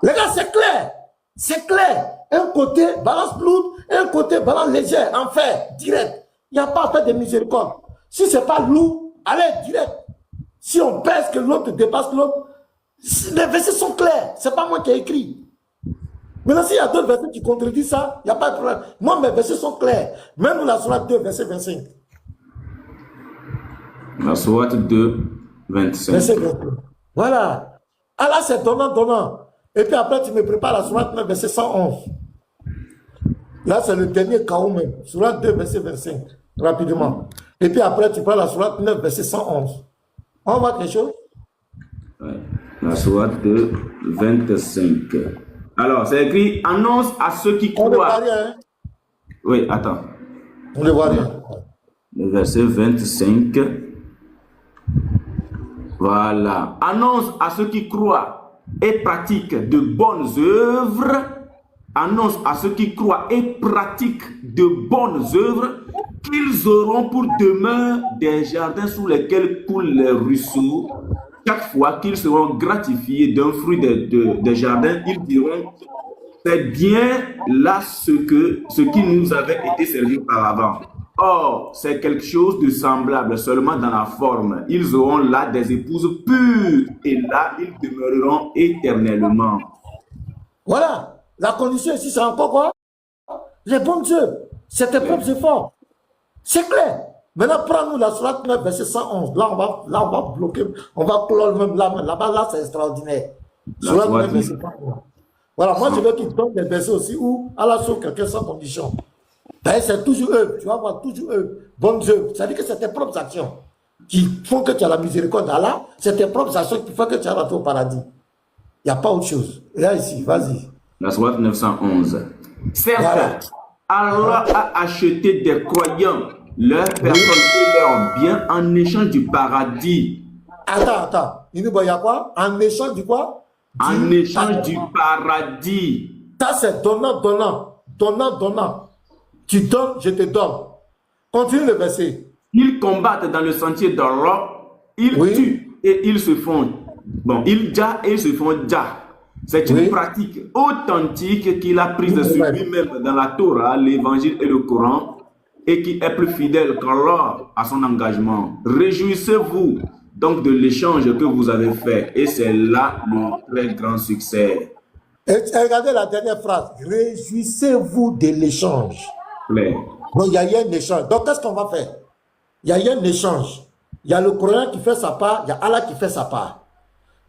Les gars, c'est clair. C'est clair. Un côté balance lourde, un côté balance légère, enfer, direct. Il n'y a pas à faire de miséricorde. Si ce n'est pas lourd, allez, direct. Si on pèse que l'autre dépasse l'autre, les versets sont clairs. Ce n'est pas moi qui ai écrit. Maintenant, s'il y a d'autres versets qui contredisent ça, il n'y a pas de problème. Moi, mes versets sont clairs. Même la sourate 2, verset 25. La sourate 2, 25. Verset 25. Voilà. Ah là, c'est donnant, donnant. Et puis après, tu me prépares la sourate 9, verset 111. Là, c'est le dernier chaos même. Sourate 2, verset 25. Rapidement. Et puis après, tu prends la sourate 9, verset 111. On voit quelque chose? Ouais. La sourate 2, 25. Alors, c'est écrit, annonce à ceux qui croient. On ne voit rien. Hein? Oui, attends. On ne voit rien. Le verset 25. Voilà. Annonce à ceux qui croient et pratiquent de bonnes œuvres. Annonce à ceux qui croient et pratiquent de bonnes œuvres qu'ils auront pour demeure des jardins sous lesquels coulent les ruisseaux. Chaque fois qu'ils seront gratifiés d'un fruit des jardins, ils diront, c'est bien là ce qui nous avait été servi auparavant. Or, c'est quelque chose de semblable, seulement dans la forme. Ils auront là des épouses pures, et là, ils demeureront éternellement. Voilà. La condition ici, c'est encore quoi? Les bonnes œuvres. C'est tes propres efforts. C'est clair. Maintenant, prends-nous la sourate 9, verset 111. Là, on va bloquer. On va clore même là-bas. Là, c'est extraordinaire. Sourate 9, verset 111. Voilà, moi, je veux qu'il donne des versets aussi où Allah sauve quelqu'un sans condition. D'ailleurs, c'est toujours eux. Tu vas voir toujours eux. Bonnes œuvres. Ça veut dire que c'est tes propres actions qui font que tu as la miséricorde d'Allah. C'est tes propres actions qui font que tu as rentré au paradis. Il n'y a pas autre chose. Et là, ici, vas-y. La sourate 911. Certes, Voilà. Allah a acheté des croyants, leurs personnes et leurs biens en échange du paradis. Attends. Il y a quoi? En échange du quoi? En échange du paradis. Ça, c'est donnant. Tu donnes, je te donne. Continue le verset. Ils combattent dans le sentier d'Allah, ils tuent et ils se font. Bon, ils ja et ils se font ja. C'est une pratique authentique qu'il a prise sur lui-même dans la Torah, l'Évangile et le Coran, et qui est plus fidèle qu'Allah à son engagement. Réjouissez-vous donc de l'échange que vous avez fait, et c'est là le très grand succès. Et regardez la dernière phrase. Réjouissez-vous de l'échange. Donc, il y a eu un échange. Donc, qu'est-ce qu'on va faire? Il y a eu un échange. Il y a le croyant qui fait sa part, il y a Allah qui fait sa part.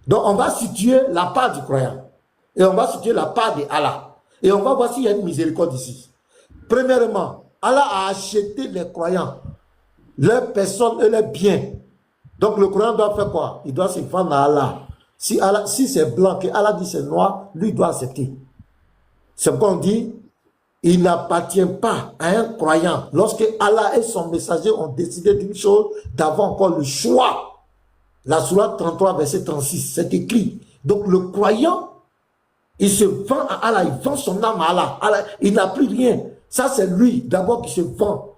Donc, on va situer la part du croyant. Et on va situer la part de Allah. Et on va voir s'il y a une miséricorde ici. Premièrement, Allah a acheté les croyants, leurs personnes et leurs biens. Donc, le croyant doit faire quoi? Il doit se vendre à Allah. Si c'est blanc, que Allah dit c'est noir, lui il doit accepter. C'est pourquoi on dit, il n'appartient pas à un croyant, lorsque Allah et son messager ont décidé d'une chose, d'avoir encore le choix La sourate 33, verset 36, c'est écrit. Donc le croyant, il se vend à Allah, il vend son âme à Allah. Allah, il n'a plus rien. Ça, c'est lui d'abord qui se vend.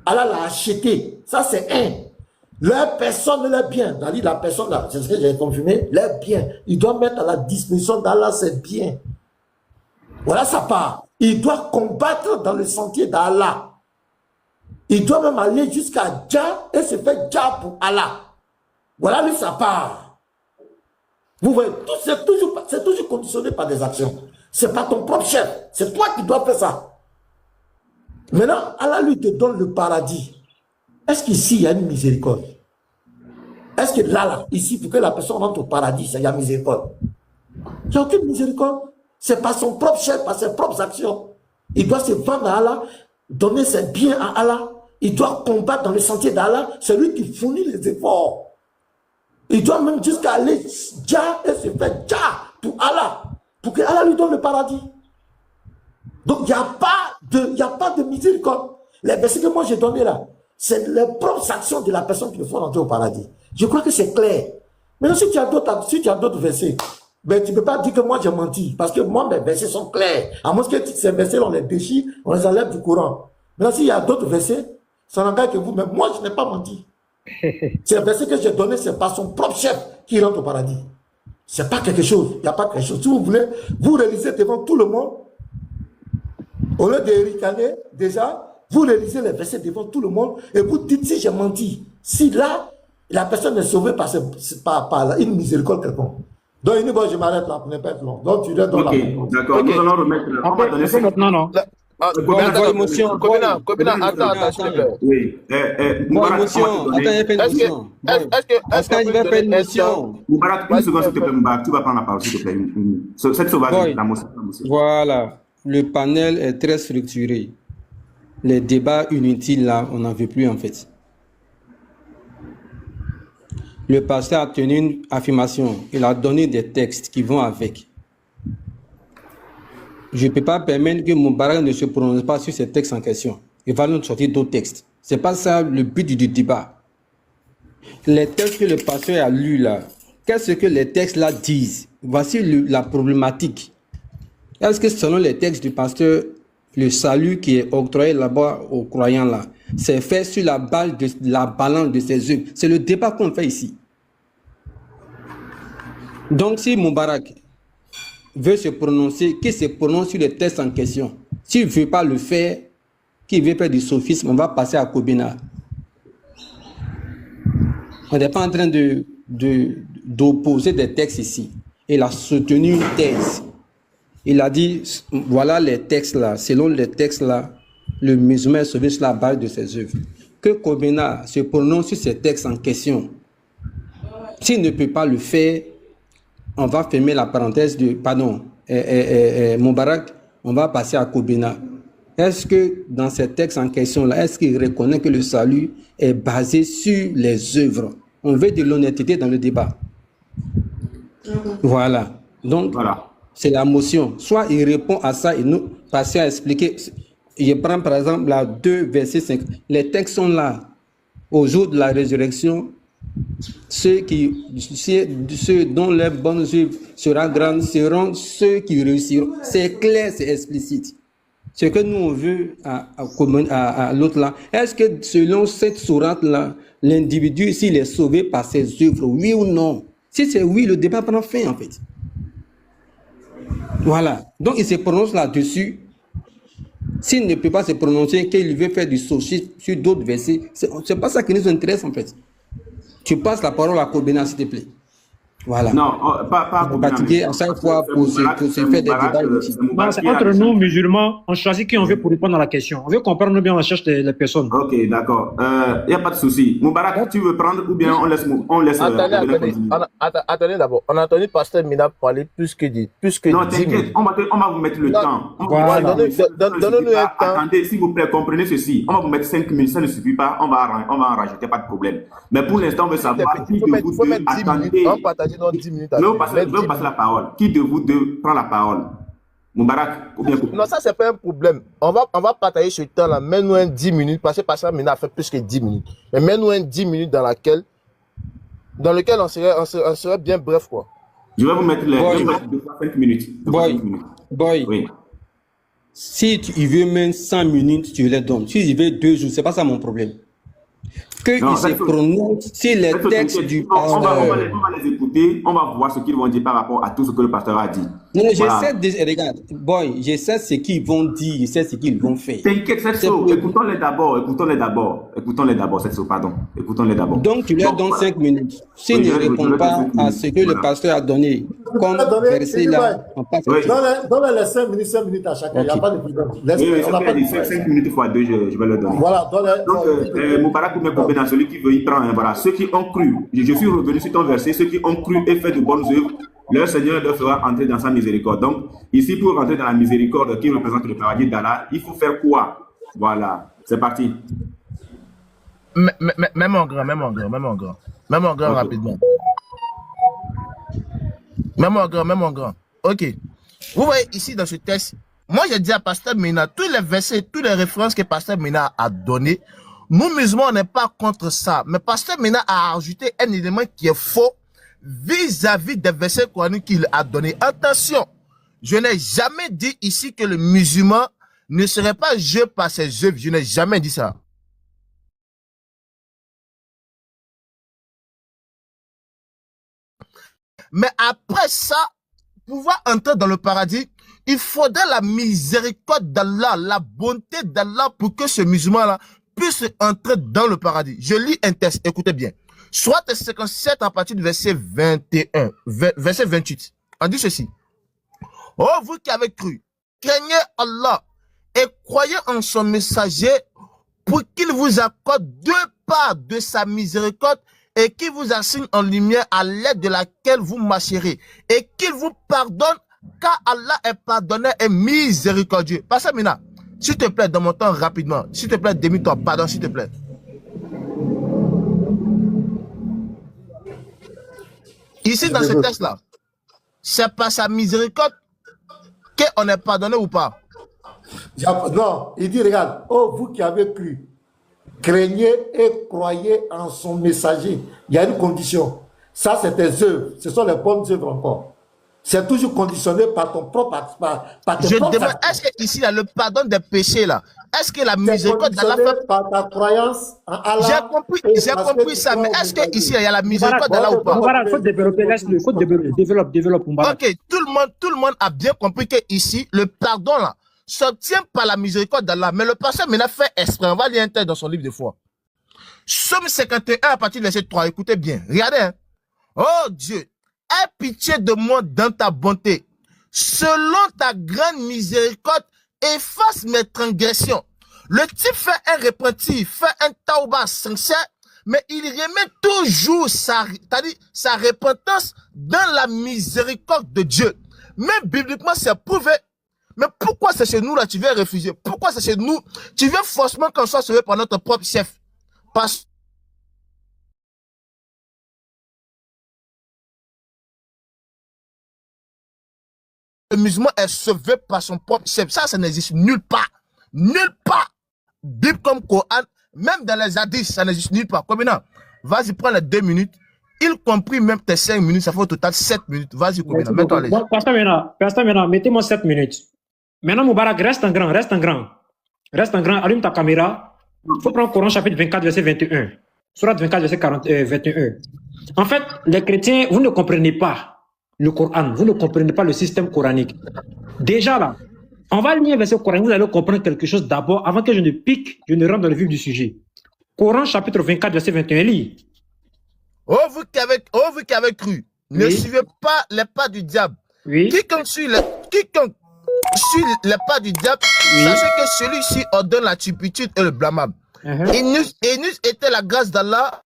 Allah l'a acheté. Ça, c'est un. Leur personne, leur bien. C'est-à-dire la personne, là, c'est ce que j'ai confirmé, leur bien. Il doit mettre à la disposition d'Allah ses biens. Voilà sa part. Il doit combattre dans le sentier d'Allah. Il doit même aller jusqu'à Jah et se faire Jah pour Allah. Voilà lui sa part. Vous voyez, c'est toujours conditionné par des actions. C'est pas ton propre chef. C'est toi qui dois faire ça. Maintenant, Allah lui te donne le paradis. Est-ce qu'ici, il y a une miséricorde? Est-ce que là, ici, pour que la personne rentre au paradis, il y a miséricorde? Il n'y a aucune miséricorde. C'est pas son propre chef, pas ses propres actions. Il doit se vendre à Allah, donner ses biens à Allah. Il doit combattre dans le sentier d'Allah. C'est lui qui fournit les efforts. Il doit même jusqu'à aller Jah et se faire Jah pour Allah. Pour que Allah lui donne le paradis. Donc, il n'y a pas de miséricorde. Les versets que moi j'ai donnés là, c'est les propres actions de la personne qui le font entrer au paradis. Je crois que c'est clair. Maintenant, si tu as d'autres versets, ben, tu ne peux pas dire que moi j'ai menti. Parce que moi, mes versets sont clairs. À moins que ces versets, on les déchire, on les enlève du Coran. Maintenant, s'il y a d'autres versets, ça n'engage que vous. Mais moi, je n'ai pas menti. Ces versets que j'ai donnés, c'est pas son propre chef qui rentre au paradis. C'est pas quelque chose. Il n'y a pas quelque chose. Si vous voulez, vous réalisez devant tout le monde. Au lieu de ricaner, déjà, vous réalisez les versets devant tout le monde et vous dites si j'ai menti. Si là, la personne est sauvée par une miséricorde quelconque. Donc, je m'arrête là pour ne pas être long. Donc, tu leur donnes la réponse. D'accord, nous allons remettre. On va donner ça. Maintenant, non. Kobina, attends, s'il te plaît. Oui. Émotion. Attends, il va faire une motion. Est-ce Il va faire une motion. Moubarak, une seconde, s'il te plaît, Moubarak. Tu vas prendre la parole, s'il te plaît. Cette sauvage, la motion. Voilà. Le panel est très structuré. Les débats inutiles, là, on n'en veut plus, en fait. Le pasteur a tenu une affirmation. Il a donné des textes qui vont avec. Je ne peux pas permettre que Moubarak ne se prononce pas sur ces textes en question. Il va nous sortir d'autres textes. Ce n'est pas ça le but du débat. Les textes que le pasteur a lus là, qu'est-ce que les textes là disent? Voici la problématique. Est-ce que selon les textes du pasteur, le salut qui est octroyé là-bas aux croyants là, c'est fait sur la base de la balance de ses œuvres? C'est le débat qu'on fait ici. Donc si Moubarak veut se prononcer, qu'il se prononce sur les textes en question. S'il ne veut pas le faire, qu'il veut faire du sophisme, on va passer à Kobina. On n'est pas en train d'opposer des textes ici. Il a soutenu une thèse. Il a dit, voilà les textes là, selon les textes là, le musulman est sauvé sur la base de ses œuvres. Que Kobina se prononce sur ces textes en question. S'il ne peut pas le faire, on va fermer la parenthèse de, pardon, Moubarak, on va passer à Kobina. Est-ce que dans ces textes en question là, est-ce qu'il reconnaît que le salut est basé sur les œuvres? On veut de l'honnêteté dans le débat. Voilà. Donc, voilà. C'est la motion. Soit il répond à ça et nous passer à expliquer. Je prends par exemple la 2, verset 5. Les textes sont là. Au jour de la résurrection, ceux dont les bonnes œuvres seront grandes seront ceux qui réussiront. C'est clair, c'est explicite. Ce que nous on veut à l'autre là, est-ce que selon cette sourate là, l'individu s'il est sauvé par ses œuvres, oui ou non? Si c'est oui, le débat prend fin en fait. Voilà. Donc il se prononce là-dessus. S'il ne peut pas se prononcer, qu'il veut faire du sophisme sur d'autres versets, c'est pas ça qui nous intéresse en fait. Tu passes la parole à Kobina, s'il te plaît. Voilà. Non, pas fatigué à chaque fois pour se faire des débats inutiles. Non, c'est entre nous, musulmans, on choisit qui on veut pour répondre à la question. On veut comprendre bien, on cherche les personnes. Ok, d'accord. Il n'y a pas de souci. Moubarak, tu veux prendre ou bien on laisse Attendez d'abord. On a entendu Pasteur Mina parler plus que 10 Non, t'inquiète, on va vous mettre le temps. Voilà. Donnez-nous un temps. Attendez, s'il vous plaît, comprenez ceci. On va vous mettre 5 minutes, ça ne suffit pas. On va en rajouter, pas de problème. Mais pour l'instant, on veut savoir qui de vous deux attendez. Dans 10 minutes. Je vais passer la parole. Qui de vous deux prend la parole? Moubarak ou bien Non, ça, c'est pas un problème. On va partager ce temps-là. Mets-nous un 10 minutes. Parce que Pasteur Mina a fait plus que 10 minutes. Mais mets-nous un 10 minutes dans laquelle dans lequel on serait bien bref, quoi. Je vais vous mettre les Boy. 5 minutes. Boy. Oui. Si tu y veux même 100 minutes, tu les donnes. Si tu y veux 2 jours, c'est pas ça mon problème. Que Non, ils se prononcent sur les textes du on va pasteur. les écouter, on va voir ce qu'ils vont dire par rapport à tout ce que le pasteur a dit. Non, Voilà. regarde, boy, je sais ce qu'ils vont dire, je sais ce qu'ils vont faire. T'inquiète, cette C'est chose, pour- écoutons-les d'abord, cette chose, pardon. Écoutons-les d'abord. Donc, tu leur donnes 5 minutes. S'ils Oui, ne je vais répondent donner pas 5 à minutes. ce que le Voilà. pasteur a donné, comme verset là, on passe à Oui. autre chose. Donne les 5 minutes à chacun. Il n'y a Ok. pas de problème. Oui, oui, On n'a pas de 5 problème. minutes fois 2, je vais le donner. Voilà, Donc, Moubarak me couper dans celui qui veut y prendre. Hein, voilà. Ceux qui ont cru, je suis revenu sur ton verset, ceux qui ont cru et fait de bonnes œuvres, leur Seigneur leur fera entrer dans sa miséricorde. Donc, ici, pour rentrer dans la miséricorde qui représente le paradis d'Allah, il faut faire quoi? Voilà, c'est parti. Même en grand, Ok. rapidement. Même en grand. Ok. Vous voyez ici dans ce texte, moi j'ai dit à Pasteur Mina, tous les versets, toutes les références que Pasteur Mina a données, nous musulmans, on n'est pas contre ça. Mais Pasteur Mina a ajouté un élément qui est faux vis-à-vis des versets coraniques qu'il a donnés. Attention, je n'ai jamais dit ici que le musulman ne serait pas jugé par ses œuvres. Je n'ai jamais dit ça. Mais après ça, pouvoir entrer dans le paradis, il faudrait la miséricorde d'Allah, la bonté d'Allah pour que ce musulman-là puisse entrer dans le paradis. Je lis un texte, écoutez bien. Soit 57 à partir du verset 21, verset 28. On dit ceci. Oh, vous qui avez cru, craignez Allah et croyez en son messager pour qu'il vous accorde deux parts de sa miséricorde et qu'il vous assigne en lumière à l'aide de laquelle vous marcherez et qu'il vous pardonne car Allah est pardonneur et miséricordieux. Pasteur Mina, s'il te plaît, dans mon temps rapidement, s'il te plaît, demi-toi, pardon, s'il te plaît. Ici, dans ce texte-là, c'est par sa miséricorde qu'on est pardonné ou pas? Non, il dit, regarde, oh, vous qui avez cru, craignez et croyez en son messager. Il y a une condition. Ça, c'est tes œuvres. Ce sont les bonnes œuvres encore. C'est toujours conditionné par ton propre... Par tes Je propres demande, actions. est-ce que ici, il y a le pardon des péchés, là? Est-ce que la C'est miséricorde d'Allah conditionné fait... par ta croyance en Allah. J'ai compris ça, mais est-ce que ici, il y a la miséricorde d'Allah ou pas? Moubarak, faut développer, laisse-le, faut développer, Moubarak. Ok, tout le monde a bien compris que ici, le pardon, là, s'obtient par la miséricorde d'Allah. Mais le pasteur maintenant fait exprès. On va lire un texte dans son livre de foi. Somme 51 à partir du verset 3. Écoutez bien. Regardez. Hein. Oh Dieu, aie pitié de moi dans ta bonté. Selon ta grande miséricorde, efface mes transgressions. Le type fait un repentir, fait un tauba sincère, mais il remet toujours sa repentance dans la miséricorde de Dieu. Même bibliquement, c'est prouvé. Mais pourquoi c'est chez nous là, tu veux refuser? Pourquoi c'est chez nous? Tu veux forcément qu'on soit sauvé par notre propre chef. Parce que le musulman est sauvé par son propre chef. Ça n'existe nulle part. Nulle part. Bible comme Coran, même dans les hadiths, ça n'existe nulle part. Combien? Vas-y, prends les 2 minutes. Y compris même tes 5 minutes, ça fait au total 7 minutes. Vas-y, combien? Mets-toi à l'aise. Pasteur Mena, mettez-moi 7 minutes. Maintenant, Moubarak, reste en grand. Allume ta caméra. Il faut prendre Coran chapitre 24, verset 21. Sourate 24, verset 21. En fait, les chrétiens, vous ne comprenez pas le Coran. Vous ne comprenez pas le système coranique. Déjà là, on va lire un verset coranique. Vous allez comprendre quelque chose d'abord avant que je ne pique, je ne rentre dans le vif du sujet. Coran chapitre 24, verset 21. Lis. Oh, vous qui avez cru, ne suivez pas les pas du diable. Oui. Quiconque suit les pas du diable, sachez que celui-ci ordonne la turpitude et le blâmable. Et nous était la grâce d'Allah.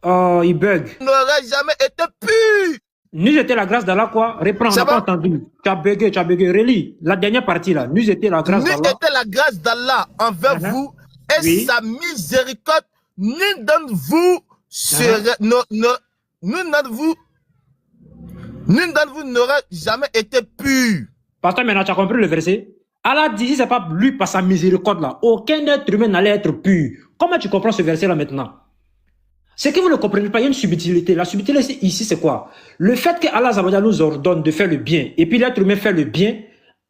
Oh, il bug. N'aurait jamais été pur. Nous était la grâce d'Allah quoi? Reprends, on n'a pas entendu. Tu as bugué. Relis. La dernière partie là. Nous était la grâce d'Allah. Nous était la grâce d'Allah envers vous et sa miséricorde. Nul d'entre vous serait, nul d'entre vous n'aurait jamais été pur. Pasteur, maintenant tu as compris le verset? Allah dit, si ce n'est pas lui par sa miséricorde là, aucun être humain n'allait être pur. Comment tu comprends ce verset là maintenant? C'est que vous ne comprenez pas, il y a une subtilité. La subtilité ici, c'est quoi? Le fait que Allah nous ordonne de faire le bien, et puis l'être humain fait le bien,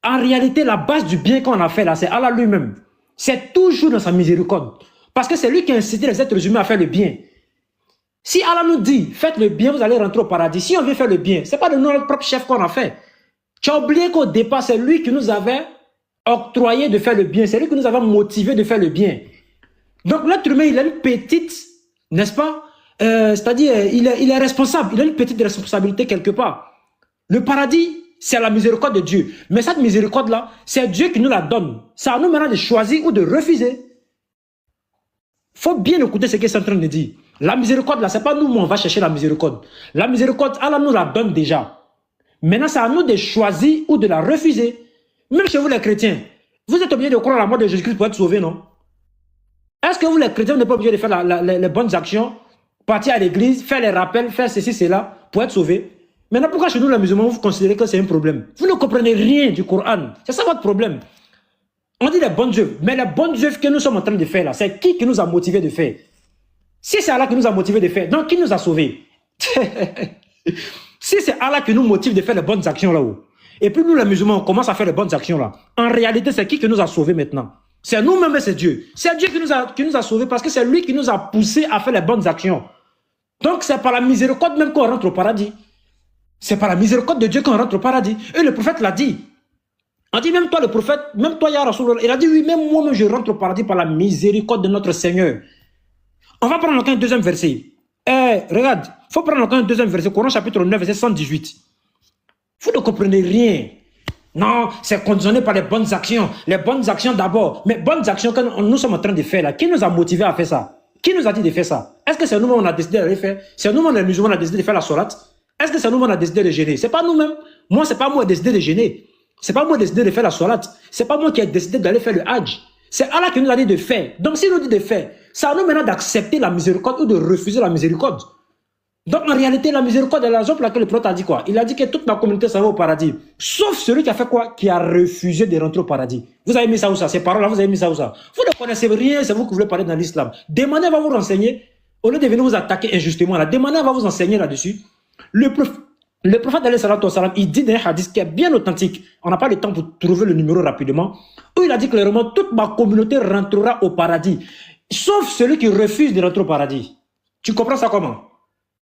en réalité, la base du bien qu'on a fait là, c'est Allah lui-même. C'est toujours dans sa miséricorde. Parce que c'est lui qui a incité les êtres humains à faire le bien. Si Allah nous dit, faites le bien, vous allez rentrer au paradis. Si on veut faire le bien, ce n'est pas de notre propre chef qu'on a fait. Tu as oublié qu'au départ, c'est lui qui nous avait octroyé de faire le bien. C'est lui qui nous avait motivé de faire le bien. Donc l'être humain, il a une petite, n'est-ce pas, c'est-à-dire, il est responsable. Il a une petite responsabilité quelque part. Le paradis, c'est la miséricorde de Dieu. Mais cette miséricorde-là, c'est Dieu qui nous la donne. C'est à nous maintenant de choisir ou de refuser. Il faut bien écouter ce qu'il est en train de dire. La miséricorde, là, ce n'est pas nous, mais on va chercher la miséricorde. La miséricorde, Allah nous la donne déjà. Maintenant, c'est à nous de choisir ou de la refuser. Même chez vous, les chrétiens, vous êtes obligés de croire à la mort de Jésus-Christ pour être sauvés, non? Est-ce que vous, les chrétiens, vous n'êtes pas obligés de faire les bonnes actions, partir à l'église, faire les rappels, faire ceci, cela, pour être sauvés? Maintenant, pourquoi chez nous, les musulmans, vous considérez que c'est un problème? Vous ne comprenez rien du Coran. C'est ça votre problème. On dit les bonnes œuvres. Mais les bonnes œuvres que nous sommes en train de faire là, c'est qui nous a motivés de faire? Si c'est Allah qui nous a motivés de faire, donc qui nous a sauvés? Si c'est Allah qui nous motive de faire les bonnes actions là-haut, et puis nous les musulmans, on commence à faire les bonnes actions là, en réalité, c'est qui nous a sauvés maintenant? C'est nous-mêmes, c'est Dieu. C'est Dieu qui nous a sauvés parce que c'est lui qui nous a poussés à faire les bonnes actions. Donc c'est par la miséricorde même qu'on rentre au paradis. C'est par la miséricorde de Dieu qu'on rentre au paradis. Et le prophète l'a dit. On dit même toi le prophète, même toi Ya Rasoul, il a dit oui, même moi je rentre au paradis par la miséricorde de notre Seigneur. On va prendre encore un deuxième verset. Regarde, il faut prendre encore un deuxième verset, Coran chapitre 9, verset 118. Vous ne comprenez rien. Non, c'est conditionné par les bonnes actions. Les bonnes actions d'abord. Mais bonnes actions que nous sommes en train de faire là, qui nous a motivés à faire ça? Qui nous a dit de faire ça? Est-ce que c'est nous-mêmes on a décidé de le faire? C'est nous-mêmes les musulmans on a décidé de faire la sourate? Est-ce que c'est nous-mêmes on a décidé de gêner? C'est pas nous-mêmes. Moi, c'est pas moi qui ai décidé de gêner. C'est pas moi qui ai décidé de faire la sourate. C'est pas moi qui ai décidé d'aller faire le hajj. C'est Allah qui nous a dit de faire. Donc, s'il nous dit de faire, c'est à nous maintenant d'accepter la miséricorde ou de refuser la miséricorde. Donc, en réalité, la miséricorde est la raison pour laquelle le prophète a dit quoi? Il a dit que toute ma communauté s'en va au paradis. Sauf celui qui a fait quoi? Qui a refusé de rentrer au paradis. Vous avez mis ça où ça? Ces paroles-là, vous avez mis ça où ça? Vous ne connaissez rien, c'est vous qui voulez parler dans l'islam. Demandez, va vous renseigner. Au lieu de venir vous attaquer injustement, là, demandez, va vous enseigner là-dessus. Le prophète, il dit dans un hadith qui est bien authentique. On n'a pas le temps pour trouver le numéro rapidement. Où il a dit clairement, toute ma communauté rentrera au paradis. Sauf celui qui refuse de rentrer au paradis. Tu comprends ça comment?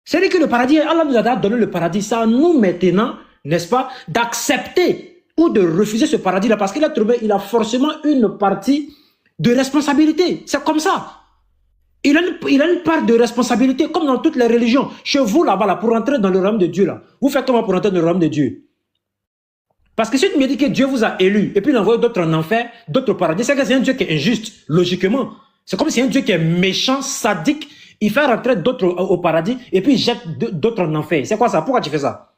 C'est-à-dire que le paradis, Allah nous a donné le paradis. C'est à nous maintenant, n'est-ce pas, d'accepter ou de refuser ce paradis-là. Parce qu'il a forcément une partie de responsabilité. C'est comme ça. Il a une part de responsabilité, comme dans toutes les religions. Chez vous, là-bas, là, pour entrer dans le royaume de Dieu, là, vous faites comment pour entrer dans le royaume de Dieu? Parce que si tu me dis que Dieu vous a élu, et puis il envoie d'autres en enfer, d'autres au paradis, c'est que c'est un Dieu qui est injuste, logiquement. C'est comme si un Dieu qui est méchant, sadique, il fait rentrer d'autres au paradis, et puis il jette d'autres en enfer. C'est quoi ça? Pourquoi tu fais ça?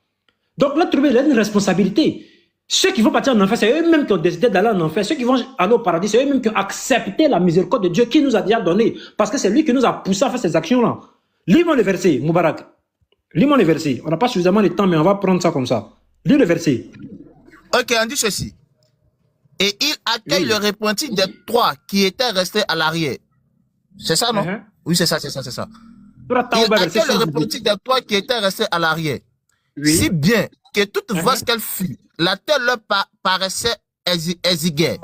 Donc l'être humain, il a une responsabilité. Ceux qui vont partir en enfer, c'est eux-mêmes qui ont décidé d'aller en enfer. Ceux qui vont aller au paradis, c'est eux-mêmes qui ont accepté la miséricorde de Dieu qui nous a déjà donné. Parce que c'est lui qui nous a poussé à faire ces actions-là. Lis-moi le verset, Moubarak. Lis-moi le verset. On n'a pas suffisamment de temps, mais on va prendre ça comme ça. Lis le verset. Ok, on dit ceci. Et il accueille le repenti des trois qui étaient restés à l'arrière. C'est ça, non? Oui, c'est ça. Il accueille le repenti des trois qui étaient restés à l'arrière. Oui. Si bien que toute vaste qu'elle fut, la terre leur paraissait exiguë.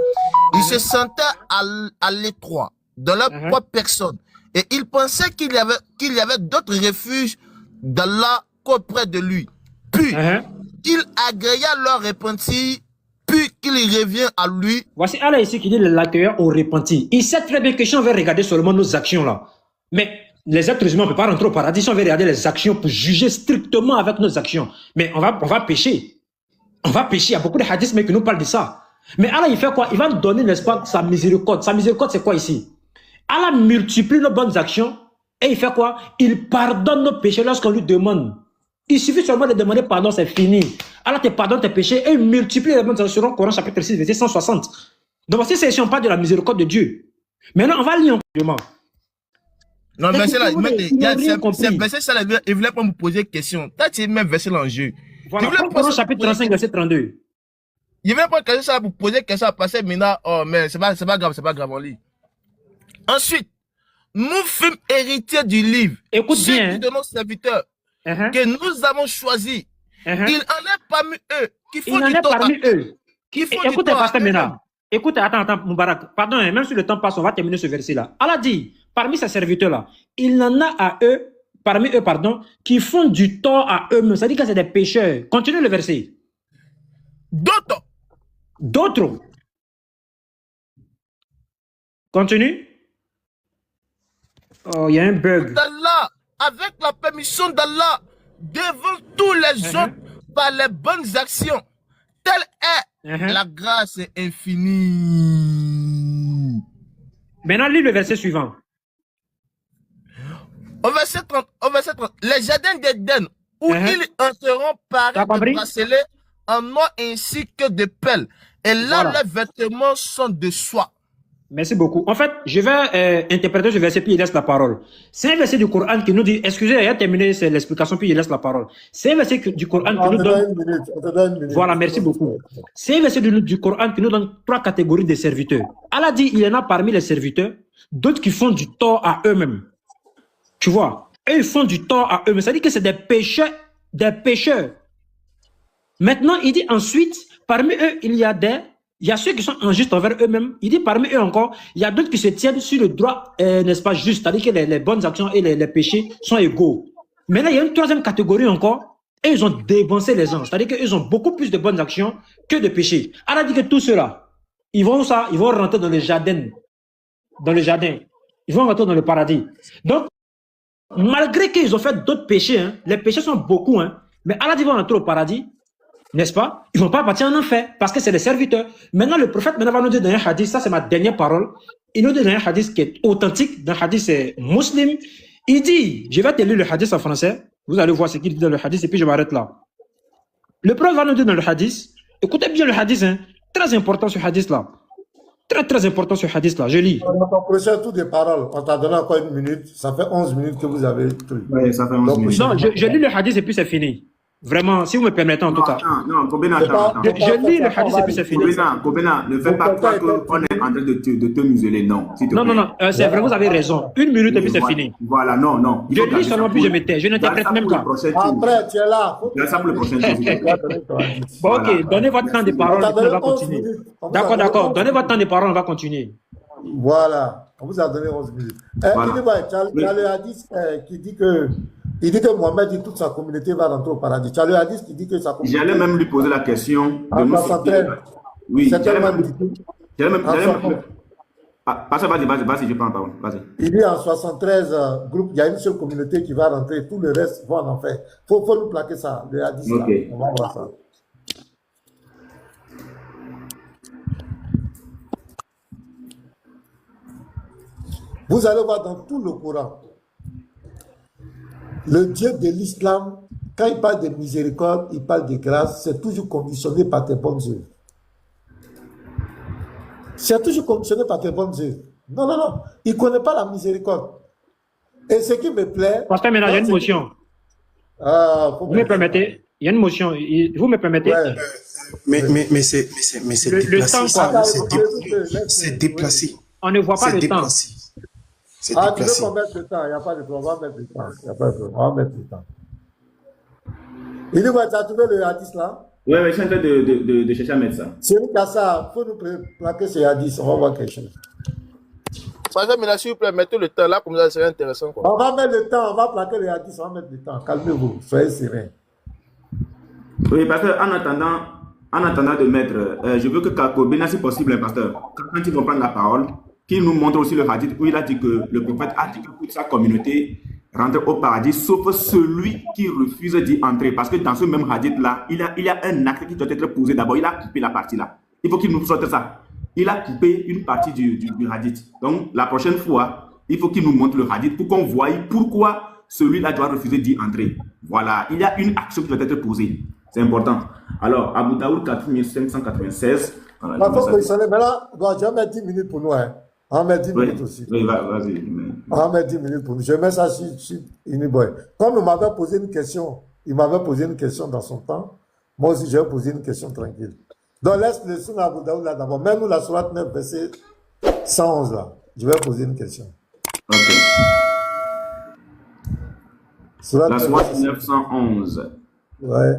Ils se sentaient à l'étroit, dans leur propre personne. Et ils pensaient qu'il y avait d'autres refuges d'Allah qu'auprès de lui. Puis, il agrégea leur repentir, puis qu'il revient à lui. Voici Allah ici qui dit l'accueillir au repentir. Il sait très bien que si on veut regarder seulement nos actions là, mais les êtres humains ne peuvent pas rentrer au paradis si on veut regarder les actions pour juger strictement avec nos actions. Mais on va pécher. On va pécher. Il y a beaucoup de hadiths mais qui nous parlent de ça. Mais Allah, il fait quoi? Il va nous donner, n'est-ce pas, sa miséricorde. Sa miséricorde, c'est quoi ici? Allah multiplie nos bonnes actions et il fait quoi? Il pardonne nos péchés lorsqu'on lui demande. Il suffit seulement de demander pardon, c'est fini. Allah te pardonne tes péchés et il multiplie les bonnes actions. Coran chapitre 6, verset 160. Donc voici, c'est si on parle de la miséricorde de Dieu. Maintenant, on va lire un peu. Non, verset là, verset ça, il voulait pas me poser une question. Toi, tu es même verset là en jeu. Voilà, Coran chapitre 35, verset 32. Je vais prendre quelque chose pour poser quelque chose à passer maintenant. Oh, mais c'est pas grave, on lit. Ensuite, nous fûmes héritiers du livre. Écoute bien. De nos serviteurs que nous avons choisi. Il en est parmi eux qui font du tort. Écoutez, pasteur Mena. Écoutez, attends, Moubarak. Pardon, même si le temps passe, on va terminer ce verset-là. Allah dit, parmi ces serviteurs-là, il en a à eux, parmi eux, pardon, qui font du tort à eux-mêmes. Ça dit que c'est des pécheurs. Continue le verset. D'autres. Continue. Oh, il y a un bug. d'Allah, avec la permission d'Allah, devant tous les autres, par les bonnes actions. Telle est la grâce infinie. Maintenant, lis le verset suivant. Au verset 30, les jardins d'Éden, où ils entreront parés de bracelets en noir ainsi que de pelles. Et là, leurs vêtements sont de soie. Merci beaucoup. En fait, je vais interpréter ce verset puis il laisse la parole. C'est un verset du Coran qui nous dit, excusez, il a terminé l'explication puis il laisse la parole. C'est un verset du Coran qui nous donne... Voilà, merci beaucoup. C'est un verset du Coran qui nous donne 3 catégories de serviteurs. Allah dit, il y en a parmi les serviteurs, d'autres qui font du tort à eux-mêmes. Tu vois, eux, ils font du tort à eux-mêmes. Ça dit que c'est des pécheurs, Maintenant, il dit ensuite, parmi eux, il y a ceux qui sont injustes envers eux-mêmes. Il dit parmi eux encore, il y a d'autres qui se tiennent sur le droit, n'est-ce pas, juste. C'est-à-dire que les bonnes actions et les péchés sont égaux. Maintenant, il y a une troisième catégorie encore, et ils ont dévancé les gens. C'est-à-dire qu'ils ont beaucoup plus de bonnes actions que de péchés. Allah dit que tous ceux-là, ils vont rentrer dans le jardin. Ils vont rentrer dans le paradis. Donc, malgré qu'ils ont fait d'autres péchés, les péchés sont beaucoup, mais Allah dit qu'ils vont rentrer au paradis. N'est-ce pas? Ils ne vont pas partir en enfer parce que c'est les serviteurs. Maintenant, le prophète va nous dire dans un hadith, ça c'est ma dernière parole, il nous dit dans un hadith qui est authentique, dans un hadith c'est muslim, il dit, je vais te lire le hadith en français, vous allez voir ce qu'il dit dans le hadith et puis je m'arrête là. Le prophète va nous dire dans le hadith, écoutez bien le hadith, très important ce hadith-là. Très important ce hadith-là, je lis. On t'a prêché toutes des paroles, on t'a donné encore 1 minute, ça fait 11 minutes que vous avez tout. Oui, ça fait 11 minutes. Non, je lis le hadith et puis c'est fini. Vraiment, si vous me permettez en tout cas. Non, Kobena, attends. Je lis le hadith et puis c'est fini. Kobena, ne fais pas croire qu'on est en train de te museler, non. Non, c'est vrai, vous avez raison. 1 minute et puis c'est fini. Voilà, non. Je lis seulement puis je me tais. Je n'interprète même pas. Après, tu es là. Garde ça pour le prochain tour. Bon, ok, donnez votre temps de parole et puis on va continuer. D'accord. Donnez votre temps de parole, on va continuer. Voilà, on vous a donné 11 minutes. Tu as le hadith qui dit que Mohamed dit toute sa communauté va rentrer au paradis. Tu as le hadith qui dit que sa communauté... J'allais même lui poser la question de nous sortir. Oui, j'allais même... Vas-y, je prends la parole. Vas-y. Il dit en 73 groupes, il y a une seule communauté qui va rentrer, tout le reste vont en enfer. Faut nous plaquer ça, le hadith là. On va voir ça. Vous allez voir dans tout le Coran, le Dieu de l'islam, quand il parle de miséricorde, il parle de grâce, c'est toujours conditionné par tes bonnes œuvres. C'est toujours conditionné par tes bonnes œuvres. Non. Il ne connaît pas la miséricorde. Et ce qui me plaît... Pasteur, maintenant, il y a une motion. Vous me permettez? Il y a une motion. Vous me permettez? Ouais. Mais c'est déplacé. C'est déplacé. On ne voit pas le temps. Tu veux qu'on mette le temps? Il n'y a pas de problème. On va mettre le temps. Il n'y a pas de problème. On va mettre le temps. Il dit, tu as trouvé le hadith là? Oui, je suis en train de chercher à mettre ça. C'est nous qui a ça. Il faut nous plaquer ce hadith. On va voir quelque chose. S'il vous plaît, mettez le temps là, comme ça, ça serait intéressant. Quoi. On va mettre le temps. On va plaquer le hadith. On va mettre le temps. Calmez-vous. Soyez serein. Oui, pasteur, en attendant de mettre, je veux que Kobena, si possible, pasteur, quand ils vont prendre la parole, qu'il nous montre aussi le hadith où il a dit que le prophète a dit que toute sa communauté rentre au paradis, sauf celui qui refuse d'y entrer. Parce que dans ce même hadith-là, il y a un acte qui doit être posé. D'abord, il a coupé la partie là. Il faut qu'il nous sorte ça. Il a coupé une partie du hadith. Donc, la prochaine fois, il faut qu'il nous montre le hadith pour qu'on voie pourquoi celui-là doit refuser d'y entrer. Voilà, il y a une action qui doit être posée. C'est important. Alors, Abu Daoud 4596. Voilà, il faut positionner. Mais là, je vais mettre 10 minutes pour nous. On va mettre 10 minutes aussi. Oui, vas-y. On va mettre 10 minutes pour nous. Je mets ça sur Uniboy. Comme il m'avait posé une question dans son temps, moi aussi, je vais poser une question tranquille. Donc laisse le Sunna Abu Daoud là d'abord. Même la sourate 9, verset 111 là. Je vais poser une question. Ok. La sourate 9, 911. Ouais.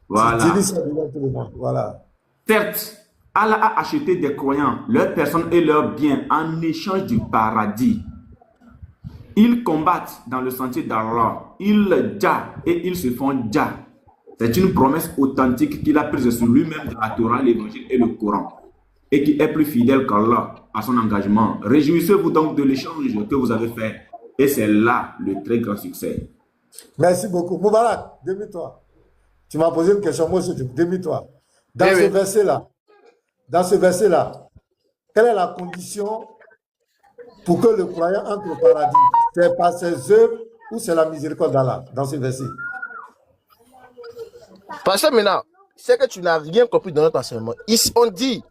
Voilà. Tu dis ça devant tout le monde. Voilà. Certes, Allah a acheté des croyants, leurs personnes et leurs biens en échange du paradis. Ils combattent dans le sentier d'Allah. Ils dja et ils se font dja. C'est une promesse authentique qu'il a prise sur lui-même dans la Torah, l'Évangile et le Coran. Et qui est plus fidèle qu'Allah à son engagement. Réjouissez-vous donc de l'échange que vous avez fait. Et c'est là le très grand succès. Merci beaucoup. Moubarak, démie-toi. Tu m'as posé une question, moi aussi, démie-toi. Dans ce verset-là, quelle est la condition pour que le croyant entre au paradis? C'est par ses œuvres ou c'est la miséricorde d'Allah dans ce verset? Parce que maintenant, c'est que tu n'as rien compris dans notre enseignement. Ici, on dit,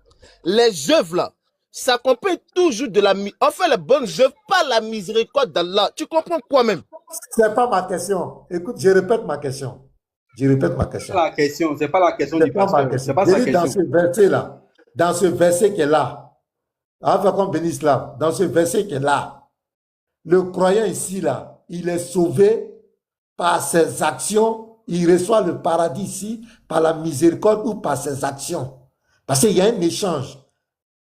les œuvres là, s'accompagnent toujours de la miséricorde. On fait les bonnes œuvres, pas la miséricorde d'Allah. Tu comprends quoi même? C'est pas ma question. Écoute, je répète ma question. C'est pas la question. C'est pas la question du pasteur. C'est pas sa question. Dans ce verset-là, dans ce verset qui est là, afin qu'on bénisse là, dans ce verset qui est là, le croyant ici là, il est sauvé par ses actions, il reçoit le paradis ici par la miséricorde ou par ses actions. Parce qu'il y a un échange.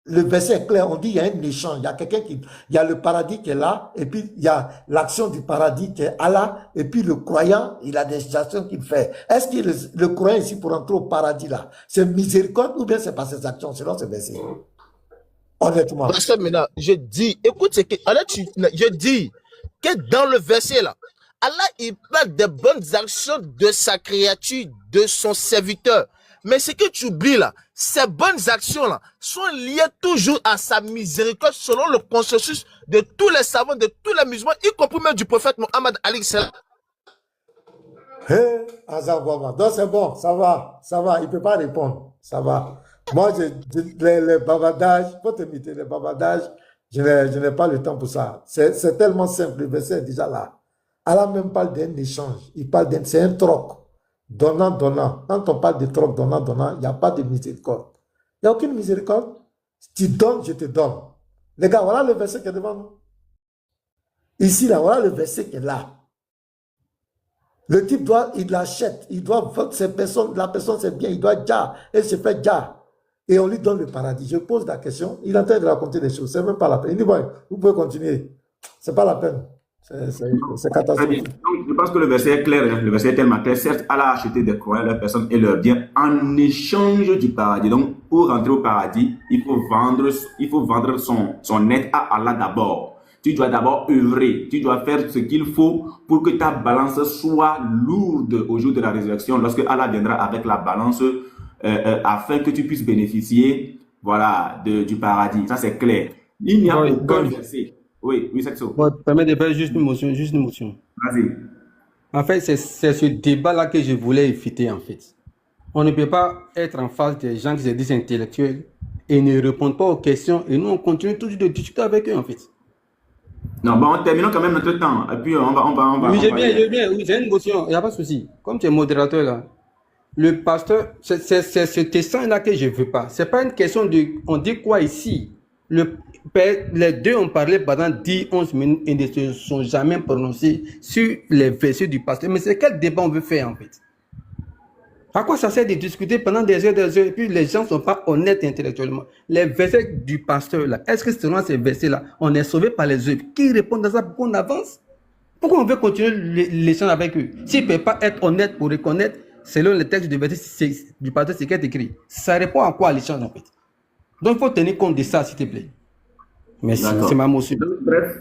Le verset est clair, on dit il y a un échange. Il y a quelqu'un il y a le paradis qui est là, et puis il y a l'action du paradis qui est Allah, et puis le croyant, il a des actions qu'il fait. Est-ce que le croyant ici pour entrer au paradis là, c'est miséricorde ou bien c'est par ses actions, selon ce verset? Honnêtement. Parce que maintenant, je dis, écoute, je dis que dans le verset là, Allah, il parle des bonnes actions de sa créature, de son serviteur. Mais ce que tu oublies là, ces bonnes actions là sont liées toujours à sa miséricorde selon le consensus de tous les savants, de tous les musulmans, y compris même du prophète Mohammed alayhi salam. Donc c'est bon, ça va, il ne peut pas répondre, ça va. Moi, les bavardages, faut te imiter, les bavardages, je n'ai pas le temps pour ça. C'est tellement simple, le verset est déjà là. Allah même parle d'un échange, il parle c'est un troc. Donnant, donnant. Quand on parle de troc, donnant, donnant, il n'y a pas de miséricorde. Il n'y a aucune miséricorde. Tu donnes, je te donne. Les gars, voilà le verset qui est devant nous. Ici, là, voilà le verset qui est là. Le type il l'achète, il doit vendre ses personnes, la personne c'est bien, il doit déjà, elle se fait déjà. Et on lui donne le paradis. Je pose la question, il est en train de raconter des choses, c'est même pas la peine. Il dit, bon, vous pouvez continuer. C'est pas la peine. C'est catastrophique. Donc, je pense que le verset est clair. Hein. Le verset est tellement clair. Certes, Allah a acheté des croyants, leurs personnes et leurs biens en échange du paradis. Donc, pour rentrer au paradis, il faut vendre son aide à Allah d'abord. Tu dois d'abord œuvrer. Tu dois faire ce qu'il faut pour que ta balance soit lourde au jour de la résurrection, lorsque Allah viendra avec la balance afin que tu puisses bénéficier, voilà, du paradis. Ça, c'est clair. Il n'y a aucun verset. Oui, c'est ça. Bon, permets de faire juste une motion. Vas-y. En fait, c'est ce débat-là que je voulais éviter, en fait. On ne peut pas être en face des gens qui se disent intellectuels et ne répondent pas aux questions, et nous, on continue toujours de discuter avec eux, en fait. Non, bon, terminons quand même notre temps, et puis on va... Oui, j'ai une motion, il n'y a pas de souci. Comme tu es modérateur, là, le pasteur, c'est ce dessin-là que je ne veux pas. Ce n'est pas une question de... On dit quoi ici? Les deux ont parlé pendant 10-11 minutes et ne se sont jamais prononcés sur les versets du pasteur. Mais c'est quel débat on veut faire en fait? À quoi ça sert de discuter pendant des heures et puis les gens ne sont pas honnêtes intellectuellement? Les versets du pasteur là, est-ce que selon ces versets-là, on est sauvé par les œuvres? Qui répondent à ça pour qu'on avance? Pourquoi on veut continuer l'échange avec eux? S'ils ne peuvent pas être honnêtes pour reconnaître, selon le texte du verset du pasteur, c'est qui est écrit. Ça répond à quoi l'échange en fait? Donc il faut tenir compte de ça s'il te plaît. Merci, c'est ma motion. Bref,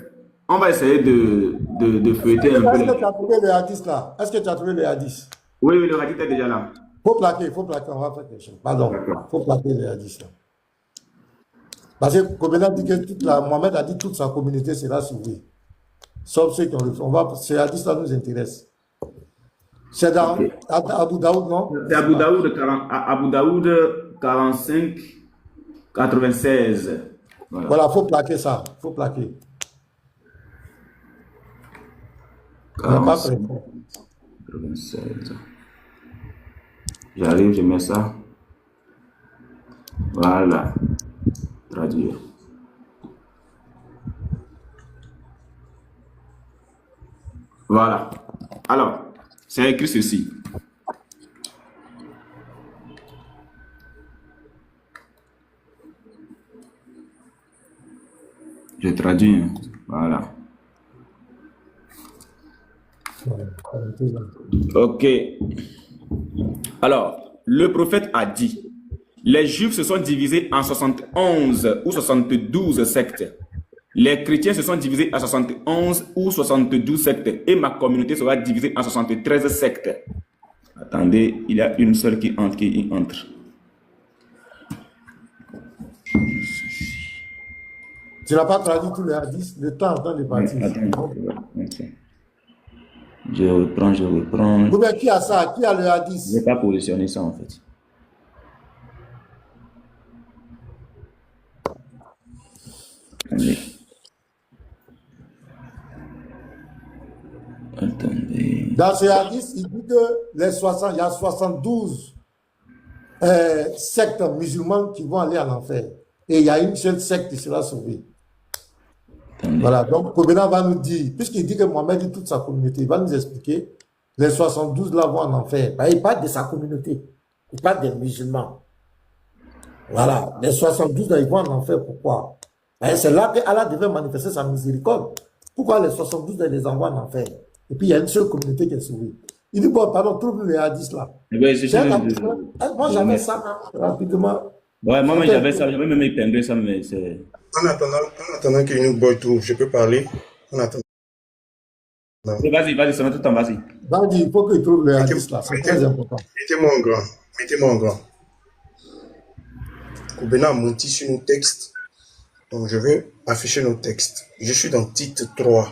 on va essayer de feuilleter un peu. Est-ce que tu as trouvé le hadith là? Est-ce que tu as trouvé le hadith? Oui, le hadith est déjà là. Faut plaquer, on va faire quelque chose. Pardon, faut plaquer le hadith là. Parce que Kobena dit que Mohamed a dit toute sa communauté sera sauvée. Sauf ceux qui ont le fait. Ce hadith là nous intéresse. C'est dans Abu Daoud, non? C'est Abu Daoud 45 96. Voilà, faut plaquer ça. Faut plaquer. 96. J'arrive, je mets ça. Voilà. Traduire. Voilà. Alors, c'est écrit ceci. Je traduis. Hein. Voilà. Ok. Alors, le prophète a dit, les Juifs se sont divisés en 71 ou 72 sectes. Les chrétiens se sont divisés en 71 ou 72 sectes. Et ma communauté sera divisée en 73 sectes. Attendez, il y a une seule qui entre. Tu n'as pas traduit tous les hadiths, le temps en train de partir. Je reprends. Ou bien qui a ça? Qui a le hadith? Je n'ai pas positionné ça en fait. Attendez. Dans ce hadith, il dit que il y a 72 sectes musulmans qui vont aller en enfer. Et il y a une seule secte qui sera sauvée. Voilà, donc Kobena va nous dire, puisqu'il dit que Mohamed dit toute sa communauté, il va nous expliquer, les 72 là vont en enfer. Ben, il parle de sa communauté, il parle des musulmans. Voilà, les 72 là, ils vont en enfer, pourquoi? Ben, c'est là que Allah devait manifester sa miséricorde. Pourquoi les 72 là, ils les envoient en enfer? Et puis il y a une seule communauté qui est sauvée. Il dit, bon, pardon, trouve les hadiths là. Moi j'avais ça, rapidement. Ouais, moi j'avais ça, j'avais même épinglé ça, mais c'est... En attendant que New Boy trouve, je peux parler. En attendant. Vas-y, ça va tout le temps, vas-y. Vas-y, il faut qu'il trouve les hadiths là, c'est très important. Mettez-moi en grand. Kobena a menti sur nos textes. Donc je vais afficher nos textes. Je suis dans Tite 3.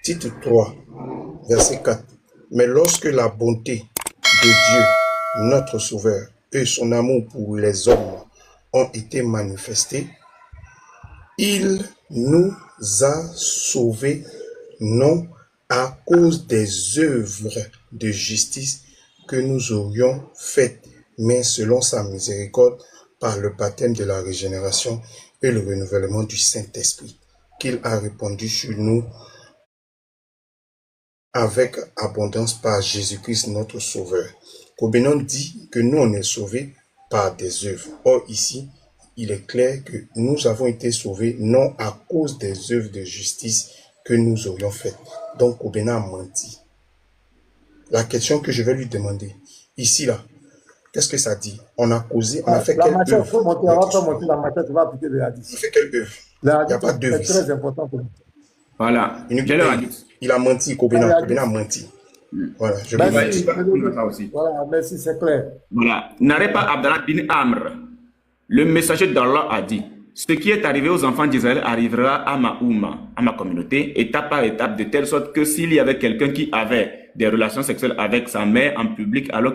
Tite 3, verset 4. Mais lorsque la bonté de Dieu, notre Sauveur, et son amour pour les hommes ont été manifestés, il nous a sauvés non à cause des œuvres de justice que nous aurions faites, mais selon sa miséricorde par le baptême de la régénération et le renouvellement du Saint-Esprit, qu'il a répandu sur nous avec abondance par Jésus-Christ notre Sauveur. Kobenon dit que nous on est sauvés par des œuvres. Or ici, il est clair que nous avons été sauvés non à cause des œuvres de justice que nous aurions faites. Donc Kobenon a menti. La question que je vais lui demander, ici là, qu'est-ce que ça dit? On a causé, on a fait quelle œuvre? On fait quelle œuvre? Il n'y a pas d'œuvre. C'est très important pour nous. Voilà. Il a menti, Kobenon a menti. Voilà, je vais ça aussi. Voilà, merci, c'est clair. Voilà. N'arrête pas Abdallah bin Amr. Le messager d'Allah a dit, ce qui est arrivé aux enfants d'Israël arrivera à ma Oumma, à ma communauté, étape par étape, de telle sorte que s'il y avait quelqu'un qui avait des relations sexuelles avec sa mère en public, alors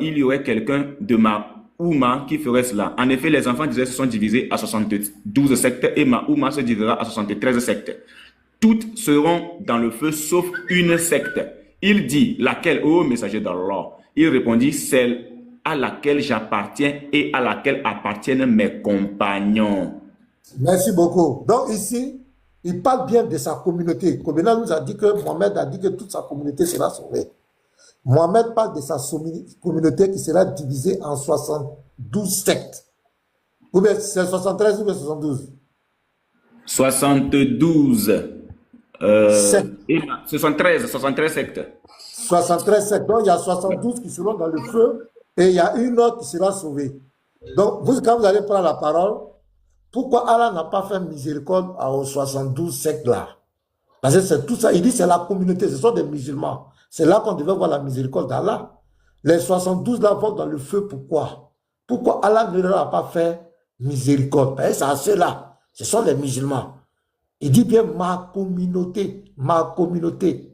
il y aurait quelqu'un de ma Oumma qui ferait cela. En effet, les enfants d'Israël se sont divisés à 72 sectes et ma Oumma se divisera à 73 sectes. Toutes seront dans le feu sauf une secte. Il dit, laquelle, ô messager d'Allah? Il répondit, celle à laquelle j'appartiens et à laquelle appartiennent mes compagnons. Merci beaucoup. Donc ici, il parle bien de sa communauté. Kobena nous a dit que Mohamed a dit que toute sa communauté sera sauvée. Mohamed parle de sa communauté qui sera divisée en 72 sectes. Ou bien c'est 73 ou bien 72? 72. 73 sectes. 73 sectes. Donc, il y a 72 qui seront dans le feu et il y a une autre qui sera sauvée. Donc, quand vous allez prendre la parole, pourquoi Allah n'a pas fait miséricorde aux 72 sectes là? Parce que c'est tout ça. Il dit c'est la communauté, ce sont des musulmans. C'est là qu'on devait voir la miséricorde d'Allah. Les 72 là vont dans le feu, pourquoi? Pourquoi Allah ne leur a pas fait miséricorde? C'est à ceux-là. Ce sont les musulmans. Il dit bien ma communauté, ma communauté.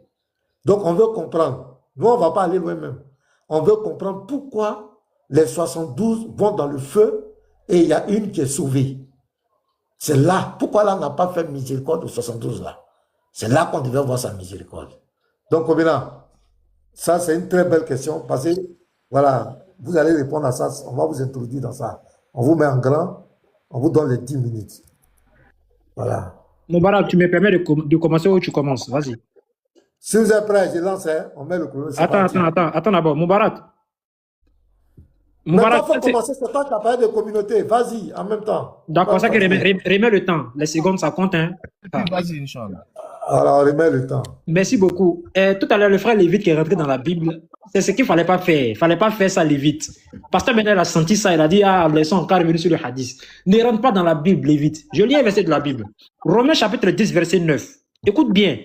Donc on veut comprendre. Nous, on ne va pas aller loin même. On veut comprendre pourquoi les 72 vont dans le feu et il y a une qui est sauvée. C'est là. Pourquoi Allah n'a pas fait miséricorde aux 72 là? C'est là qu'on devait voir sa miséricorde. Donc, Kobena, ça c'est une très belle question parce que, voilà, Vous allez répondre à ça. On va vous introduire dans ça. On vous met en grand. On vous donne les 10 minutes. Voilà. Moubarak, tu me permets de commencer où tu commences. Vas-y. Si vous êtes prêts, je lance. Hein. On met le chrono. Attends d'abord. Moubarak. Mais quand il faut commencer, c'est toi qui as parlé de communauté. Vas-y, en même temps. D'accord, ça que remets le temps. Les secondes, ça compte. Hein. Vas-y, Inch'Allah. Alors, on remet le temps. Merci beaucoup. Tout à l'heure, le frère Lévite qui est rentré dans la Bible, c'est ce qu'il ne fallait pas faire. Il ne fallait pas faire ça, Lévite. Pasteur Benel a senti ça. Il a dit, ils sont encore revenus sur le hadith. Ne rentre pas dans la Bible, Lévite. Je lis un verset de la Bible. Romains chapitre 10, verset 9. Écoute bien.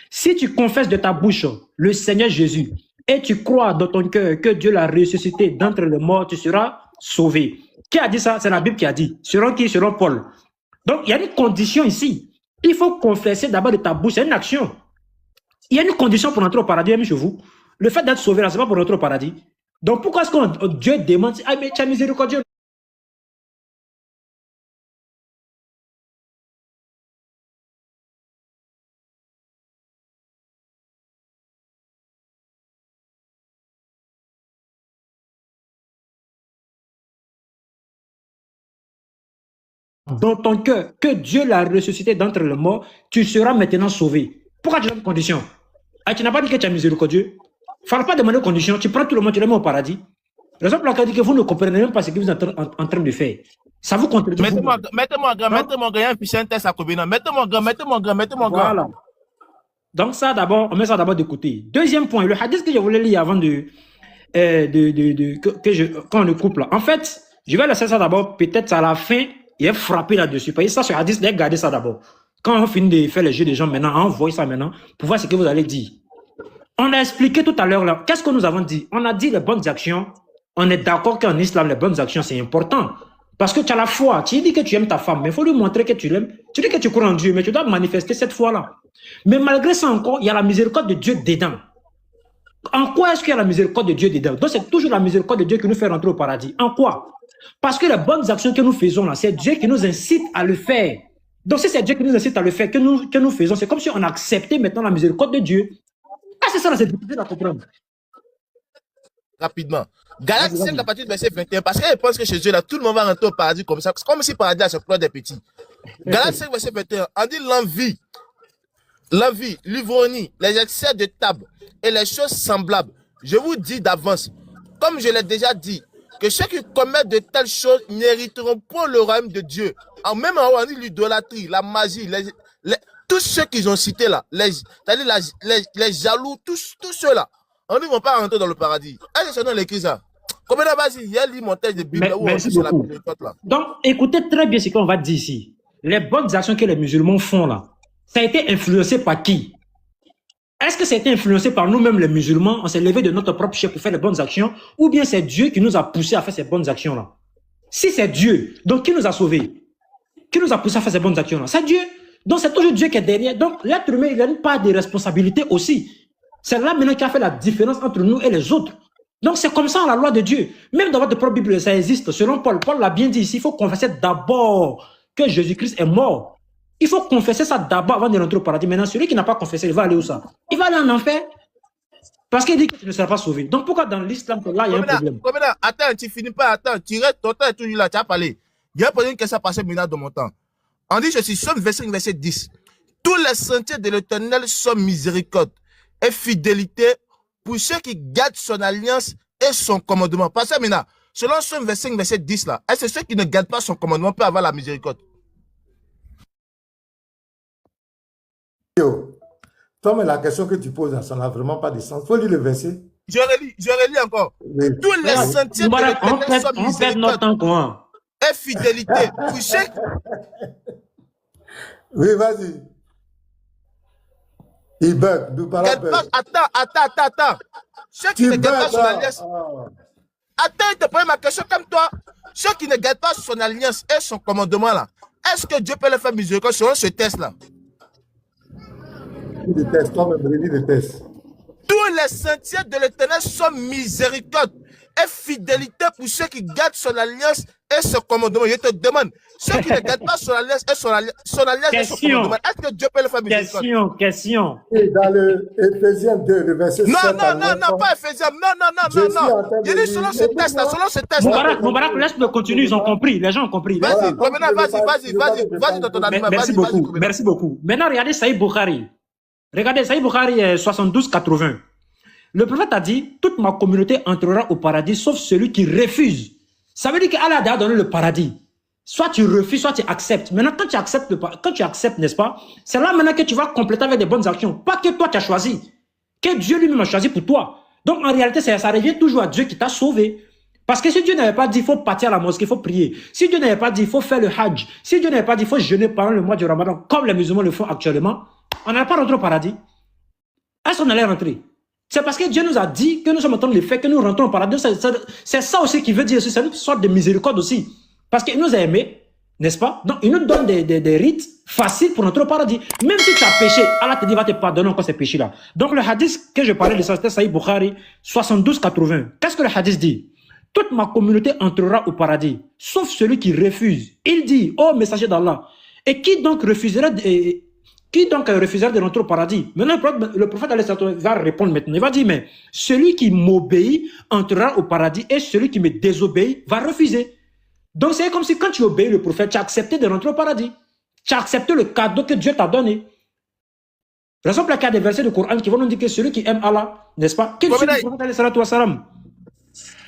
Si tu confesses de ta bouche le Seigneur Jésus et tu crois dans ton cœur que Dieu l'a ressuscité d'entre les morts, tu seras sauvé. Qui a dit ça? C'est la Bible qui a dit. Selon qui? Selon Paul. Donc, il y a une condition ici. Il faut confesser d'abord de ta bouche. C'est une action. Il y a une condition pour entrer au paradis, même chez vous. Le fait d'être sauvé, là, ce n'est pas pour entrer au paradis. Donc, pourquoi est-ce que Dieu demande, ah, mais tu as miséricordieux? Dans ton cœur, que Dieu l'a ressuscité d'entre les morts, tu seras maintenant sauvé. Pourquoi tu as une condition? Ah, tu n'as pas dit que tu as miséricordieux. Il ne fallait pas demander de condition. Tu prends tout le monde, tu le mets au paradis. Raison pour laquelle que vous ne comprenez même pas ce que vous êtes en train de faire. Ça vous contredit. Mettez-moi grand, un fichier, un test à Kobina. Mettez-moi grand. Voilà. Donc ça d'abord, on met ça d'abord de côté. Deuxième point, le hadith que je voulais lire avant quand on le coupe là. En fait, je vais laisser ça d'abord, peut-être à la fin, il est frappé là-dessus. Parce que ça, ce hadith, regardez ça d'abord. Quand on finit de faire les jeux des gens maintenant, on voit ça maintenant, pour voir ce que vous allez dire. On a expliqué tout à l'heure là, qu'est-ce que nous avons dit? On a dit les bonnes actions. On est d'accord qu'en islam, les bonnes actions, c'est important. Parce que tu as la foi. Tu dis que tu aimes ta femme, mais il faut lui montrer que tu l'aimes. Tu dis que tu crois en Dieu, mais tu dois manifester cette foi-là. Mais malgré ça encore, il y a la miséricorde de Dieu dedans. En quoi est-ce qu'il y a la miséricorde de Dieu dedans? Donc c'est toujours la miséricorde de Dieu qui nous fait rentrer au paradis. En quoi? Parce que les bonnes actions que nous faisons là, c'est Dieu qui nous incite à le faire. Donc si c'est Dieu qui nous incite à le faire, que nous faisons, c'est comme si on acceptait maintenant la miséricorde de Dieu. Ah, c'est ça, c'est difficile à comprendre. Rapidement. Galates 5 à partir du verset 21, parce qu'elle pense que chez Dieu, là, tout le monde va rentrer au paradis comme ça. C'est comme si le paradis a se croire des petits. Galates 5, verset 21, on dit l'envie, l'ironie, les excès de table et les choses semblables. Je vous dis d'avance, comme je l'ai déjà dit, que ceux qui commettent de telles choses n'hériteront pas le royaume de Dieu. Même en haut, on dit l'idolâtrie, la magie, tous ceux qu'ils ont cités là, les jaloux, tous ceux-là, on ne va pas rentrer dans le paradis. Est-ce que c'est l'écrit ça? Combien de base il y a lu mon texte de Bible où on sur la Bible là? Donc, écoutez très bien ce qu'on va dire ici. Les bonnes actions que les musulmans font là, ça a été influencé par qui? Est-ce que ça a été influencé par nous-mêmes les musulmans? On s'est levé de notre propre chef pour faire les bonnes actions? Ou bien c'est Dieu qui nous a poussé à faire ces bonnes actions-là? Si c'est Dieu, donc qui nous a sauvés? Qui nous a poussé à faire ces bonnes actions-là? C'est Dieu. Donc c'est toujours Dieu qui est derrière. Donc l'être humain, il a une part de responsabilité aussi. C'est là maintenant qui a fait la différence entre nous et les autres. Donc c'est comme ça la loi de Dieu. Même dans votre propre Bible, ça existe. Selon Paul, Paul l'a bien dit ici, il faut confesser d'abord que Jésus-Christ est mort. Il faut confesser ça d'abord avant de rentrer au paradis. Maintenant, celui qui n'a pas confessé, il va aller où ça? Il va aller en enfer. Parce qu'il dit que tu ne seras pas sauvé. Donc pourquoi dans l'islam, là, il y a un problème? Attends, tu finis pas, attends, tu restes, ton temps est toujours là, tu as parlé. Il y a une question passée maintenant dans mon temps. On dit ceci, Somme 25, verset 10. Tous les sentiers de l'Éternel sont miséricorde et fidélité pour ceux qui gardent son alliance et son commandement. Parce que maintenant, selon Somme 25, verset 10 là, est-ce que ceux qui ne gardent pas son commandement peuvent avoir la miséricorde? Toi, mais la question que tu poses, ça n'a vraiment pas de sens. Il faut lire le verset. Je relis encore. Oui. Tous les sentiers de l'Éternel sont miséricorde et fidélité pour ceux... Oui, vas-y. Il bug. Attends. Ceux qui ne gardent pas son alliance... Attends, il te pose ma question comme toi. Ceux qui ne gardent pas son alliance et son commandement là, est-ce que Dieu peut le faire miséricorde selon ce test là? Tous les sentiers de l'Éternel sont miséricorde et fidélité pour ceux qui gardent son alliance et son commandement. Je te demande, ceux qui ne gardent pas son alliance et son alliance et son commandement, est-ce que Dieu peut le faire miséricorde? Question. Et dans le Éphésiens 2, le verset 7 à 9, Non, pas Éphésiens. Non. Il dit selon ce test-là, Moubarak, laisse-le continuer, ils ont compris, les gens ont compris. Vas-y, vas-y, dans ton argument. Merci beaucoup. Maintenant, regardez Saïd Bukhari. Regardez Saïd Bukhari 72-80. Le prophète a dit, toute ma communauté entrera au paradis, sauf celui qui refuse. Ça veut dire qu'Allah a donné le paradis. Soit tu refuses, soit tu acceptes. Maintenant, quand tu acceptes, n'est-ce pas, c'est là maintenant que tu vas compléter avec des bonnes actions. Pas que toi tu as choisi, que Dieu lui-même a choisi pour toi. Donc en réalité, ça revient toujours à Dieu qui t'a sauvé. Parce que si Dieu n'avait pas dit, il faut partir à la mosquée, il faut prier. Si Dieu n'avait pas dit, il faut faire le hajj. Si Dieu n'avait pas dit, il faut jeûner pendant le mois du Ramadan, comme les musulmans le font actuellement, on n'allait pas rentrer au paradis. Est-ce qu'on allait rentrer? C'est parce que Dieu nous a dit que nous sommes en train de le faire, que nous rentrons au paradis. C'est ça aussi qui veut dire, c'est une sorte de miséricorde aussi. Parce qu'il nous a aimés, n'est-ce pas? Donc il nous donne des rites faciles pour rentrer au paradis. Même si tu as péché, Allah te dit, va te pardonner encore ces péchés-là. Donc le hadith que je parlais de ça, c'était Saïd Bukhari 72-80. Qu'est-ce que le hadith dit? Toute ma communauté entrera au paradis, sauf celui qui refuse. Il dit, oh messager d'Allah, et qui donc refuserait de rentrer au paradis? Maintenant, le prophète va répondre maintenant. Il va dire, mais celui qui m'obéit entrera au paradis et celui qui me désobéit va refuser. Donc, c'est comme si quand tu obéis le prophète, tu as accepté de rentrer au paradis. Tu as accepté le cadeau que Dieu t'a donné. Raison pour laquelle il y a des versets du Coran qui vont nous dire que celui qui aime Allah, n'est-ce pas? Qu'il suit le prophète.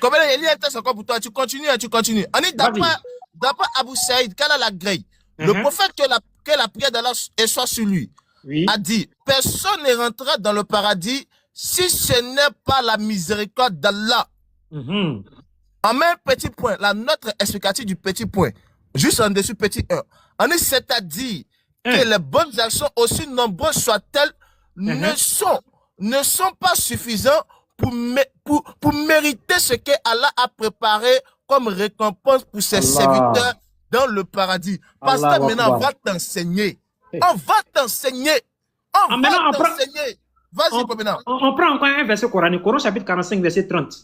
Comme il y a un test encore pour toi, tu continues. On est d'après Abu Saïd, quelle est la grille? Le prophète, que la prière d'Allah soit sur lui, a dit, personne ne rentrera dans le paradis si ce n'est pas la miséricorde d'Allah. On met un petit point, la note explicative du petit point, juste en dessous, petit 1. On est c'est-à-dire que les bonnes actions, aussi nombreuses soient-elles, ne sont pas suffisantes pour mériter ce que Allah a préparé comme récompense pour ses serviteurs dans le paradis. Pasteur, maintenant, on va t'enseigner. On va t'enseigner. Vas-y, maintenant. On prend encore un verset coranique, Coran chapitre 45, verset 30.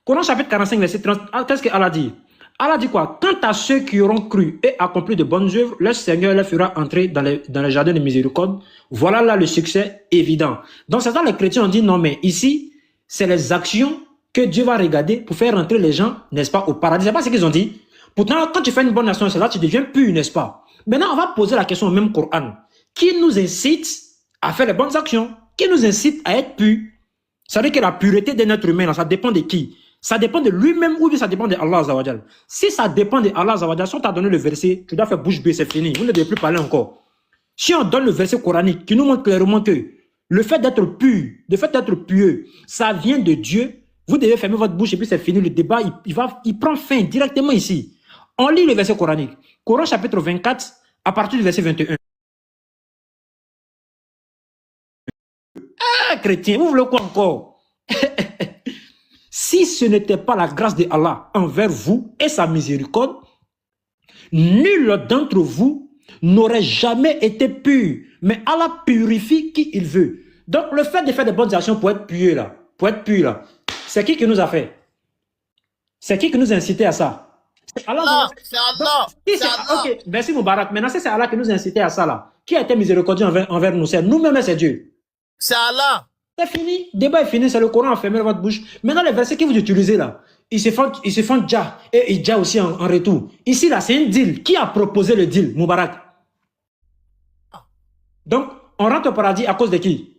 Coran chapitre 45, verset 30. Qu'est-ce qu'Allah dit? Allah dit quoi? Quant à ceux qui auront cru et accompli de bonnes œuvres, le Seigneur les fera entrer dans le jardin de miséricorde. Voilà là le succès évident. Donc c'est ça, les chrétiens ont dit non, mais ici, c'est les actions que Dieu va regarder pour faire rentrer les gens, n'est-ce pas, au paradis. C'est pas ce qu'ils ont dit. Pourtant, quand tu fais une bonne action, c'est là que tu deviens pur, n'est-ce pas? Maintenant, on va poser la question au même Coran. Qui nous incite à faire les bonnes actions? Qui nous incite à être pur? Ça veut dire que la pureté d'un être humain, là, ça dépend de qui? Ça dépend de lui-même ou bien ça dépend de Allah Azawajal. Si ça dépend de Allah Azawajal, si on t'a donné le verset, tu dois faire bouche bée, c'est fini. Vous ne devez plus parler encore. Si on donne le verset coranique qui nous montre clairement que le fait d'être pur, le fait d'être pieux, ça vient de Dieu, vous devez fermer votre bouche et puis c'est fini. Le débat, il prend fin directement ici. On lit le verset coranique. Coran chapitre 24, à partir du verset 21. Ah, chrétien, vous voulez quoi encore? Si ce n'était pas la grâce de Allah envers vous et sa miséricorde, nul d'entre vous n'aurait jamais été pur. Mais Allah purifie qui il veut. Donc le fait de faire des bonnes actions pour être pur là, c'est qui nous a fait? C'est qui nous a incité à ça? C'est Allah. Ok, merci Moubarak. Maintenant, c'est Allah qui nous a incité à ça là. Qui a été miséricordieux envers nous? C'est nous-mêmes, c'est Dieu. C'est Allah. C'est fini, le débat est fini, c'est le Coran a fermé votre bouche. Maintenant, les versets que vous utilisez là, ils se font dja, et ils dja aussi en retour. Ici là, c'est un deal. Qui a proposé le deal? Moubarak. Donc, on rentre au paradis à cause de qui?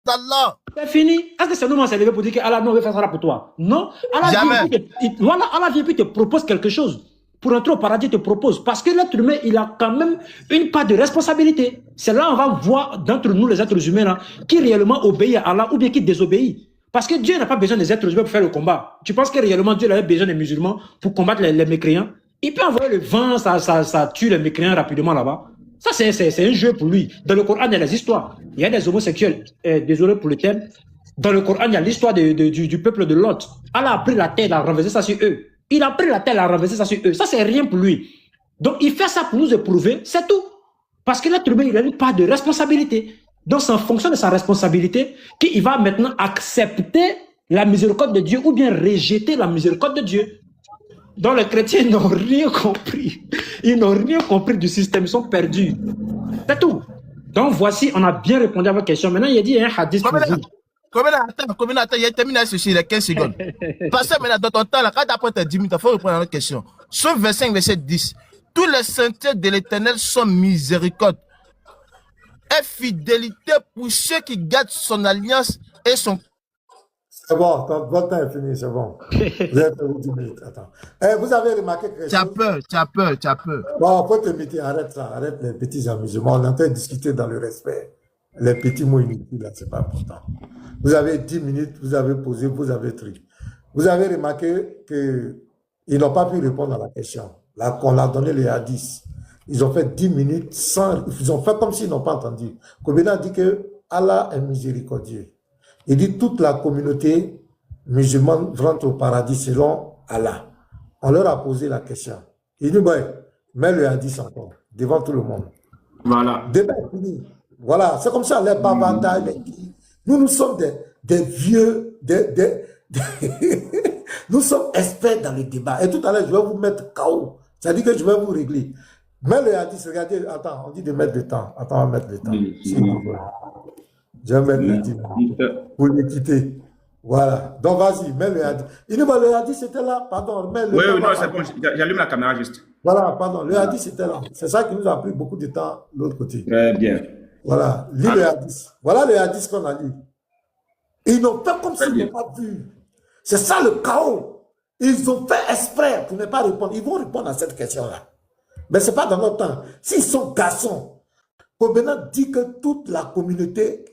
d'Allah. C'est fini. Est-ce que c'est nous qui s'est levé pour dire que Allah, non, on veut faire ça pour toi? Non. Allah vient puis te propose quelque chose. Pour entrer au paradis, te propose. Parce que l'être humain, il a quand même une part de responsabilité. C'est là on va voir d'entre nous, les êtres humains, là, qui réellement obéit à Allah ou bien qui désobéit. Parce que Dieu n'a pas besoin des êtres humains pour faire le combat. Tu penses que réellement Dieu avait besoin des musulmans pour combattre les mécréants? Il peut envoyer le vent, ça tue les mécréants rapidement là-bas. Ça, c'est un jeu pour lui. Dans le Coran, il y a des histoires. Il y a des homosexuels. Désolé pour le thème. Dans le Coran, il y a l'histoire du peuple de Lot. Allah a pris la terre, il a renversé ça sur eux. Il a pris la terre, il a renversé ça sur eux. Ça, c'est rien pour lui. Donc, il fait ça pour nous éprouver, c'est tout. Parce que l'être humain, il a une part de responsabilité. Donc, c'est en fonction de sa responsabilité qu'il va maintenant accepter la miséricorde de Dieu ou bien rejeter la miséricorde de Dieu. Donc les chrétiens n'ont rien compris. Ils n'ont rien compris du système, ils sont perdus. C'est tout. Donc voici, on a bien répondu à votre question. Maintenant, il y a dit un hadith pour vous. Combien d'attends, il y a terminé ceci, il y a 15 secondes. Parce que maintenant, dans ton temps, là, quand tu apprends 10 minutes, il faut reprendre la question. Sur verset 5, verset 10. Tous les saints de l'Éternel sont miséricorde et fidélité pour ceux qui gardent son alliance et son... C'est bon, votre temps est fini, c'est bon. Vous avez fait 10 minutes, attends. Vous avez remarqué que... Tu as peur, tu as peur, tu as peur. Bon, faut te mettre, arrête ça, arrête les petits amusements. On est en train de discuter dans le respect. Les petits mots inutiles, là, c'est pas important. Vous avez 10 minutes, vous avez posé, vous avez truc. Vous avez remarqué qu'ils n'ont pas pu répondre à la question. Là, qu'on a donné les hadiths. Ils ont fait 10 minutes sans... Ils ont fait comme s'ils n'ont pas entendu. Kobena dit que Allah est miséricordieux. Il dit toute la communauté musulmane rentre au paradis selon Allah. On leur a posé la question. Il dit, ouais, mets le hadith encore, devant tout le monde. Voilà. Débat est fini. Voilà, c'est comme ça, les bavardages, nous sommes des vieux, nous sommes experts dans le débat. Et tout à l'heure, je vais vous mettre KO. C'est-à-dire que je vais vous régler. Mets le hadith, regardez, attends, on dit de mettre le temps. Attends, on va mettre le temps. Je vais mettre le temps pour le quitter. Voilà. Donc, vas-y, mets le hadith. Il dit, le hadith, c'était là. Pardon, mets le Oui, temps. oui, non, c'est bon. J'allume la caméra juste. Voilà, pardon. Le hadith, c'était là. C'est ça qui nous a pris beaucoup de temps de l'autre côté. Très bien. Voilà. Lis le hadith. Voilà le hadith qu'on a lu. Ils n'ont fait comme s'ils n'ont pas vu. C'est ça le chaos. Ils ont fait exprès pour ne pas répondre. Ils vont répondre à cette question-là. Mais ce n'est pas dans notre temps. S'ils sont garçons, Kobena dit que toute la communauté,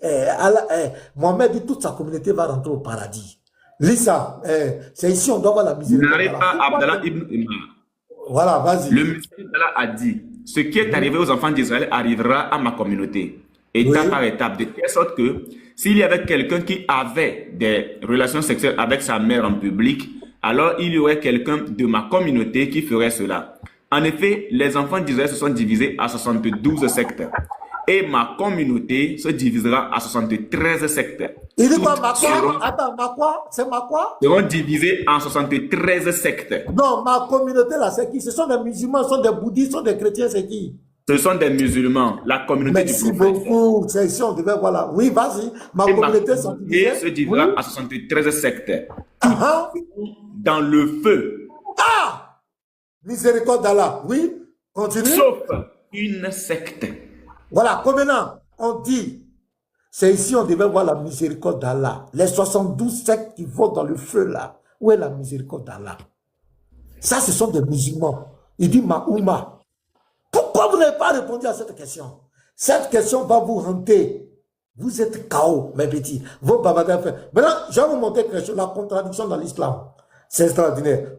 Mohamed dit que toute sa communauté va rentrer au paradis. Lisa, c'est ici on doit voir la miséricorde. N'arrête pas Abdallah ibn Imam. Voilà, vas-y. Le messager d'Allah a dit, ce qui est arrivé aux enfants d'Israël arrivera à ma communauté, étape par étape, de telle sorte que s'il y avait quelqu'un qui avait des relations sexuelles avec sa mère en public, alors il y aurait quelqu'un de ma communauté qui ferait cela. En effet, les enfants d'Israël se sont divisés à 72 sectes. Et ma communauté se divisera à 73 sectes. Il dit quoi, ma quoi? Attends, ma quoi? C'est ma quoi? Seront divisés en 73 sectes. Non, ma communauté là, c'est qui? Ce sont des musulmans, ce sont des bouddhistes, ce sont des chrétiens, c'est qui? Ce sont des musulmans, la communauté du prophète. Merci beaucoup. C'est ici, on devait, voilà. Oui, vas-y. Ma communauté se divisera à 73 sectes. Dans le feu. Ah! Miséricorde d'Allah. Oui, continue. Sauf une secte. Voilà, comme maintenant, on dit, c'est ici, on devait voir la miséricorde d'Allah. Les 72 sectes qui vont dans le feu là. Où est la miséricorde d'Allah? Ça, ce sont des musulmans. Il dit, Mahouma. Pourquoi vous n'avez pas répondu à cette question? Cette question va vous hanter. Vous êtes KO, mes petits. Vos bavardages. Maintenant, je vais vous montrer quelque chose, la contradiction dans l'islam. C'est extraordinaire.